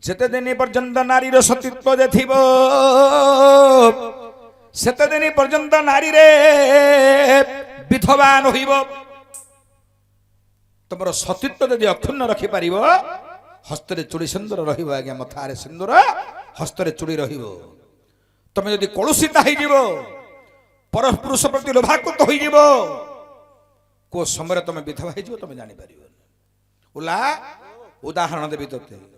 ଯେତେ ଦିନ ପର୍ଯ୍ୟନ୍ତ ନାରୀର ସତୀତ୍ୱ ଯେ ଥିବ, ସେତେ ଦିନ ପର୍ଯ୍ୟନ୍ତ ନାରୀରେ ବିଧବା ରହିବ। ତମର ସତୀତ୍ୱ ଯଦି ଅକ୍ଷୁଣ୍ଣ ରଖିପାରିବ, ହସ୍ତରେ ଚୁଡ଼ି ସିନ୍ଦୁର ରହିବ। ଆଜ୍ଞା ମଥାରେ ସିନ୍ଦୁର, ହସ୍ତରେ ଚୁଡ଼ି ରହିବ। ତମେ ଯଦି କଳୁଷିତା ହେଇଯିବ, ପରପୁରୁଷ ପ୍ରତି ଲୋଭାକୁତ ହୋଇଯିବ, କୋ ସମୟରେ ତମେ ବିଧବା ହେଇଯିବ ତମେ ଜାଣିପାରିବନି। ଓଲା ଉଦାହରଣ ଦେବି ତୋତେ।